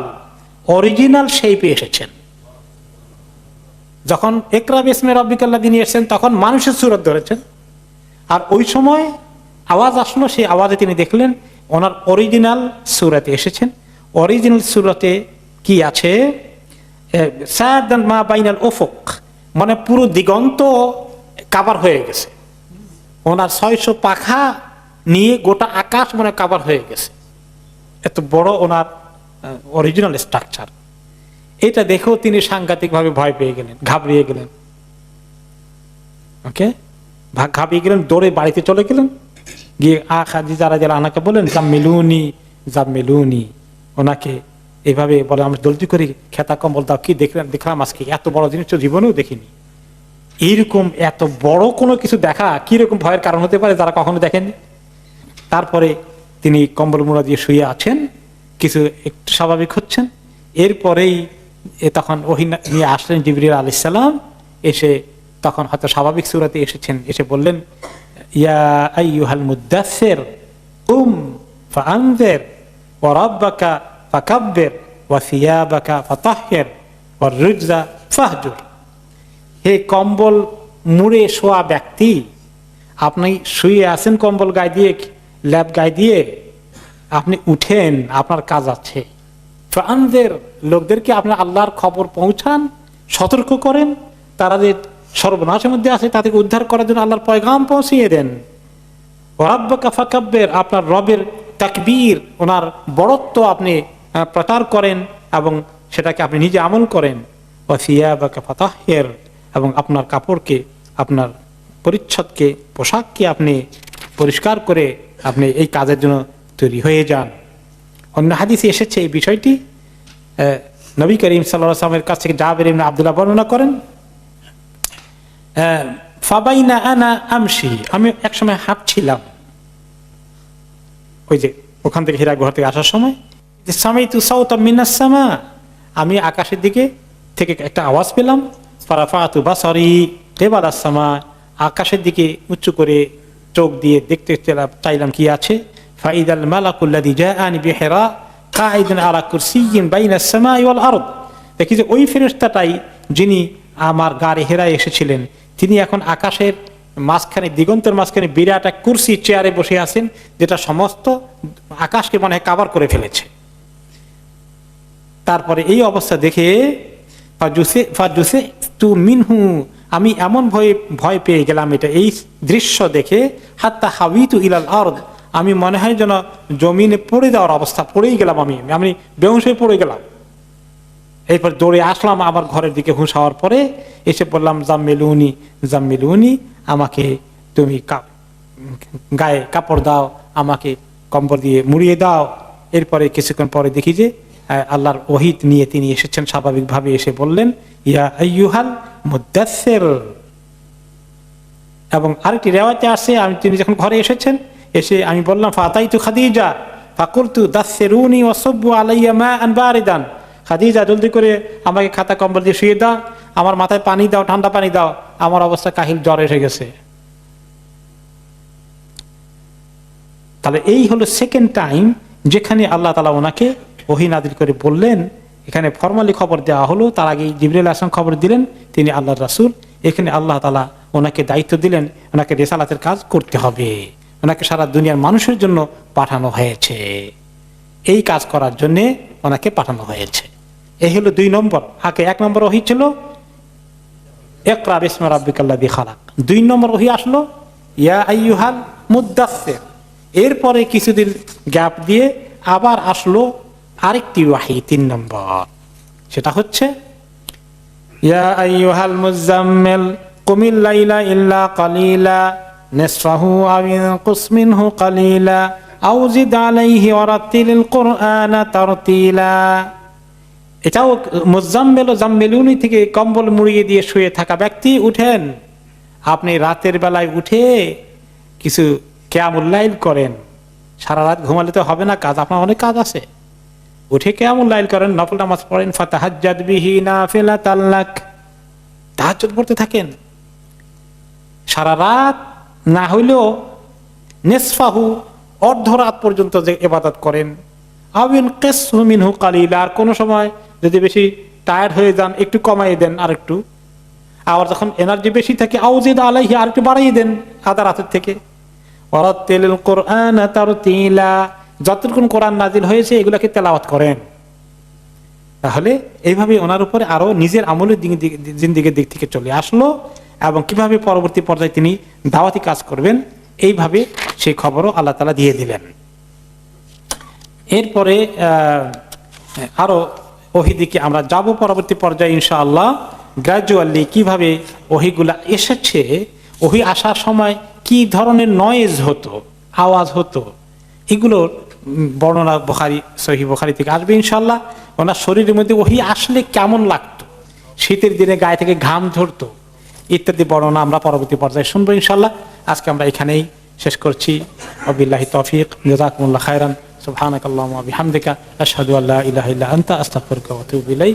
অরিজিনাল শেপে এসেছেন। যখন ইকরা বিসমি রাব্বিকাল্লাযী নিয়ে এসেছেন তখন মানুষের সূরত ধরেছেন, আর ওই সময় আওয়াজ আসলো, সেই আওয়াজে তিনি দেখলেন ওনার অরিজিনাল সূরতে এসেছেন। অরিজিনাল সূরতে কি আছে? সাদান মা বাইনাল উফুক, মানে পুরো দিগন্ত কাভার হয়ে গেছে। ওনার 600 পাখা নিয়ে গোটা আকাশ মানে কাভার হয়ে গেছে, এত বড় ওনার অরিজিনাল স্ট্রাকচার। এটা দেখেও তিনি সাংঘাতিকভাবে ভয় পেয়ে গেলেন, ঘাবড়িয়ে গেলেন। ওকে, ঘাবড়িয়ে গেলেন, দৌড়ে বাড়িতে চলে গেলেন। গিয়ে খাদিজা রাদিয়াল্লাহু আনহাকে বলেন, জাম্মিলুনি জাম্মিলুনি, ওনাকে এইভাবে বলে, আমরা জলদি করে খেতা কম্বল দাও। কি দেখলাম আজকে এত বড় জিনিস তো জীবনেও দেখিনি। এইরকম এত বড় কোনো কিছু দেখা কিরকম ভয়ের কারণ হতে পারে যারা কখনো দেখেননি। তারপরে তিনি কম্বল মুড়া দিয়ে শুয়ে আছেন, কিছু একটু স্বাভাবিক হচ্ছেন। এরপরেই তখন ওহী নিয়ে আসলেন জিবরিল আলাইহিস সালাম, এসে তখন হয়তো স্বাভাবিক সূরাতে এসেছেন, এসে বললেন, ইয়া আইয়ুহাল মুদাসসির কুম ফাআনজির ওয়া রাব্বাকা ফাকাব্বির ওয়া সিয়াবাকা ফাতাহহির ওয়ার রুজা ফাহজুর। হে কম্বল মুড়ে শোয়া ব্যক্তি, আপনি শুয়ে আছেন কম্বল গায়ে দিয়ে, ল্যাপ গায়ে দিয়ে, আপনি উঠেন, আপনার কাজ আছে। ফাআনজির, লোকদেরকে আপনার আল্লাহর খবর পৌঁছান, সতর্ক করেন, তারা যে সর্বনাশের মধ্যে আছে তাদেরকে উদ্ধার করার জন্য আল্লাহর পয়গাম পৌঁছিয়ে দেন। ওয়া রাব্বাকা ফাকাব্বির, আপনার রবের তাকবীর, ওনার বড়ত্ব আপনি প্রচার করেন এবং সেটাকে আপনি নিজে আমল করেন। ওয়া সিয়াবাকা ফাতাহহির, এবং আপনার কাপড়কে, আপনার পরিচ্ছদকে, পোশাককে আপনি পরিষ্কার করে আপনি এই কাজের জন্য তৈরি হয়ে যান। অন্য হাদিসে এসেছে এই বিষয়টি। নবী করিম সাল্লাল্লাহু আলাইহি ওয়াসাল্লামের কাছ থেকে জাবের ইবনে আব্দুল্লাহ বর্ণনা করেন, ফাবাইনা আনা আমশি, আমি একসময় হাঁটছিলাম, ওই যে ওখান থেকে হীরা গুহা থেকে আসার সময়, সামাইতু সাওতাম মিনাস সামা, আমি আকাশের দিকে থেকে একটা আওয়াজ পেলাম। ফারাফাতু বাসারি কিবালাস সামা, আকাশের দিকে উঁচু করে চোখ দিয়ে দেখতে চাইলাম কি আছে। ফাইদাল মালাকুল্লাযী জাআনি বিহিরা কাঈদুন আলা কুরসিয়্যিন বাইনাস সামাই ওয়াল আরদ, দেখি যে ওই ফেরেশতাটাই যিনি আমার গারে হেরায় এসেছিলেন, তিনি এখন আকাশের মাঝখানে, দিগন্তের মাঝখানে বিরাট এক কুরসি, চেয়ারে বসে আছেন, যেটা সমস্ত আকাশকে মনে হয় কাভার করে ফেলেছে। তারপরে এই অবস্থা দেখে ফাজুসে তু মিনহু, আমি এমন ভয় পেয়ে গেলাম এটা, এই দৃশ্য দেখে, হাত্তা হাবিতু ইলাল আরদ, আমি মনে হয় যেন জমিনে পড়ে যাওয়ার অবস্থা, পড়েই গেলাম, আমি বেহুশ হয়ে পড়ে গেলাম। এরপর দৌড়ে আসলাম আমার ঘরের দিকে, হুঁশ হওয়ার পরে এসে বললাম, জাম্মিলুনি জাম্মিলুনি, আমাকে তুমি গায়ে কাপড় দাও, আমাকে কম্বল দিয়ে মুড়িয়ে দাও। এরপরে কিছুক্ষণ পরে দেখি যে আল্লাহর ওহী নিয়ে তিনি এসেছেন, স্বাভাবিকভাবে এসে বললেন, ইয়া আইয়ুহাল মুদাসসির। এবং আরেকটি রিওয়ায়াতে আছে, তিনি যখন ঘরে এসেছেন, এসে আমি বললাম, ফাতাইতু খাদিজা ফাকুলতু দাসসিরুনি ওয়াসাব্বু আলাইয়া মাআন বারিদান, খাদিজা জলদি করে আমাকে খাতা কম্বল দিয়ে শুয়ে দাও, আমার মাথায় পানি দাও, ঠান্ডা পানি দাও, আমার অবস্থা কাহিল, জ্বর এসে গেছে। তাহলে এই হলো সেকেন্ড টাইম যেখানে আল্লাহ তাআলা ওনাকে ওহী নাযিল করে বললেন। এখানে ফরমালি খবর দেওয়া হলো, তার আগে জিবরিল আলাইহিস সালাম খবর দিলেন তিনি আল্লাহর রাসূল। এখানে আল্লাহ তাআলা ওনাকে দায়িত্ব দিলেন, ওনাকে রিসালাতের কাজ করতে হবে, ওনাকে সারা দুনিয়ার মানুষের জন্য পাঠানো হয়েছে, এই কাজ করার জন্য ওনাকে পাঠানো হয়েছে। এই হলো 2 নম্বর। আগে 1 নম্বর ওহী ছিল ইকরা বিসমি রাব্বিকাল্লাযী খালাক, 2 নম্বর ওহী আসলো ইয়া আইয়ুহাল মুদ্দাসসির। এরপরে কিছুদিন গ্যাপ দিয়ে আবার আসলো আরেকটি ওহী 3 নম্বর, সেটা হচ্ছে ইয়া আইয়ুহাল মুযাম্মিল কুমিল লাইলা ইল্লা কালিলা নিসফাহু আও ইনকুস মিনহু কালিলা আও জিদ আলাইহি ওয়ারাতিলিল কুরআনা তারতিলা। এটাও মুযাম্মিল ও জাম্মিলুনি থেকে কম্বল মুড়িয়ে দিয়ে শুয়ে থাকা ব্যক্তি, উঠেন, আপনি রাতের বেলায় উঠে কিছু কিয়ামুল লাইল করেন। সারা রাত ঘুমালে তো হবে না, কাজ, আপনার অনেক কাজ আছে। উঠে কিয়ামুল লাইল করেন, নফল নামাজ পড়েন, ফাতাহাজ্জাদ বিহি নাফিলাতাল লাক, তাহাজ্জুদ পড়তে থাকেন সারা রাত, না হইলেও নিসফাহু অর্ধরাত পর্যন্ত যে ইবাদত করেন। আও ইনকিসহু মিনহু কালিলা, আর কোন সময় যদি বেশি টায়ার্ড হয়ে যান একটু কমাই দেন আর একটু, আবার যখন এনার্জি বেশি থাকে আও জিদ আলাইহি, আর একটু বাড়িয়ে দেন আধা রাতের থেকে। ওয়ারাতিলিল কুরআনা তারতিলা, যতক্ষণ কোরআন নাজিল হয়েছে এগুলাকে তেলাওয়াত করেন। তাহলে এইভাবে ওনার উপরে আরো নিজের আমলের জিন্দেগির দিক থেকে চলে আসলো, এবং কিভাবে পরবর্তী পর্যায়ে তিনি দাওয়াতি কাজ করবেন এইভাবে সেই খবরও আল্লাহ তাআলা দিয়ে দিলেন। এরপরে আরো ওহী দিকে আমরা যাব পরবর্তী পর্যায়ে ইনশাআল্লাহ। গ্রাজুয়ালি কিভাবে ওহীগুলা এসেছে, ওহী আসার সময় কি ধরনের নয়েজ হতো, আওয়াজ হতো, এগুলোর বর্ণনা বুখারী, সহিহ বুখারী থেকে আসবে ইনশাআল্লাহ। ওনার শরীরের মধ্যে ওহী আসলে কেমন লাগতো, শীতের দিনে গায়ে থেকে ঘাম ঝরতো, ইত্যাদি বর্ণনা আমরা পরবর্তী পর্যায়ে শুনবো ইনশাআল্লাহ। আজকে আমরা এখানেই শেষ করছি। ওয়াবিল্লাহি তৌফিক, জাযাকুমুল্লাহু খাইরান, সুবহানাকাল্লাহুম্মা ওয়া বিহামদিকা, আশহাদু আল্লা ইলাহা ইল্লা আনতা, আস্তাগফিরুকা ওয়া আতুবু ইলাইক।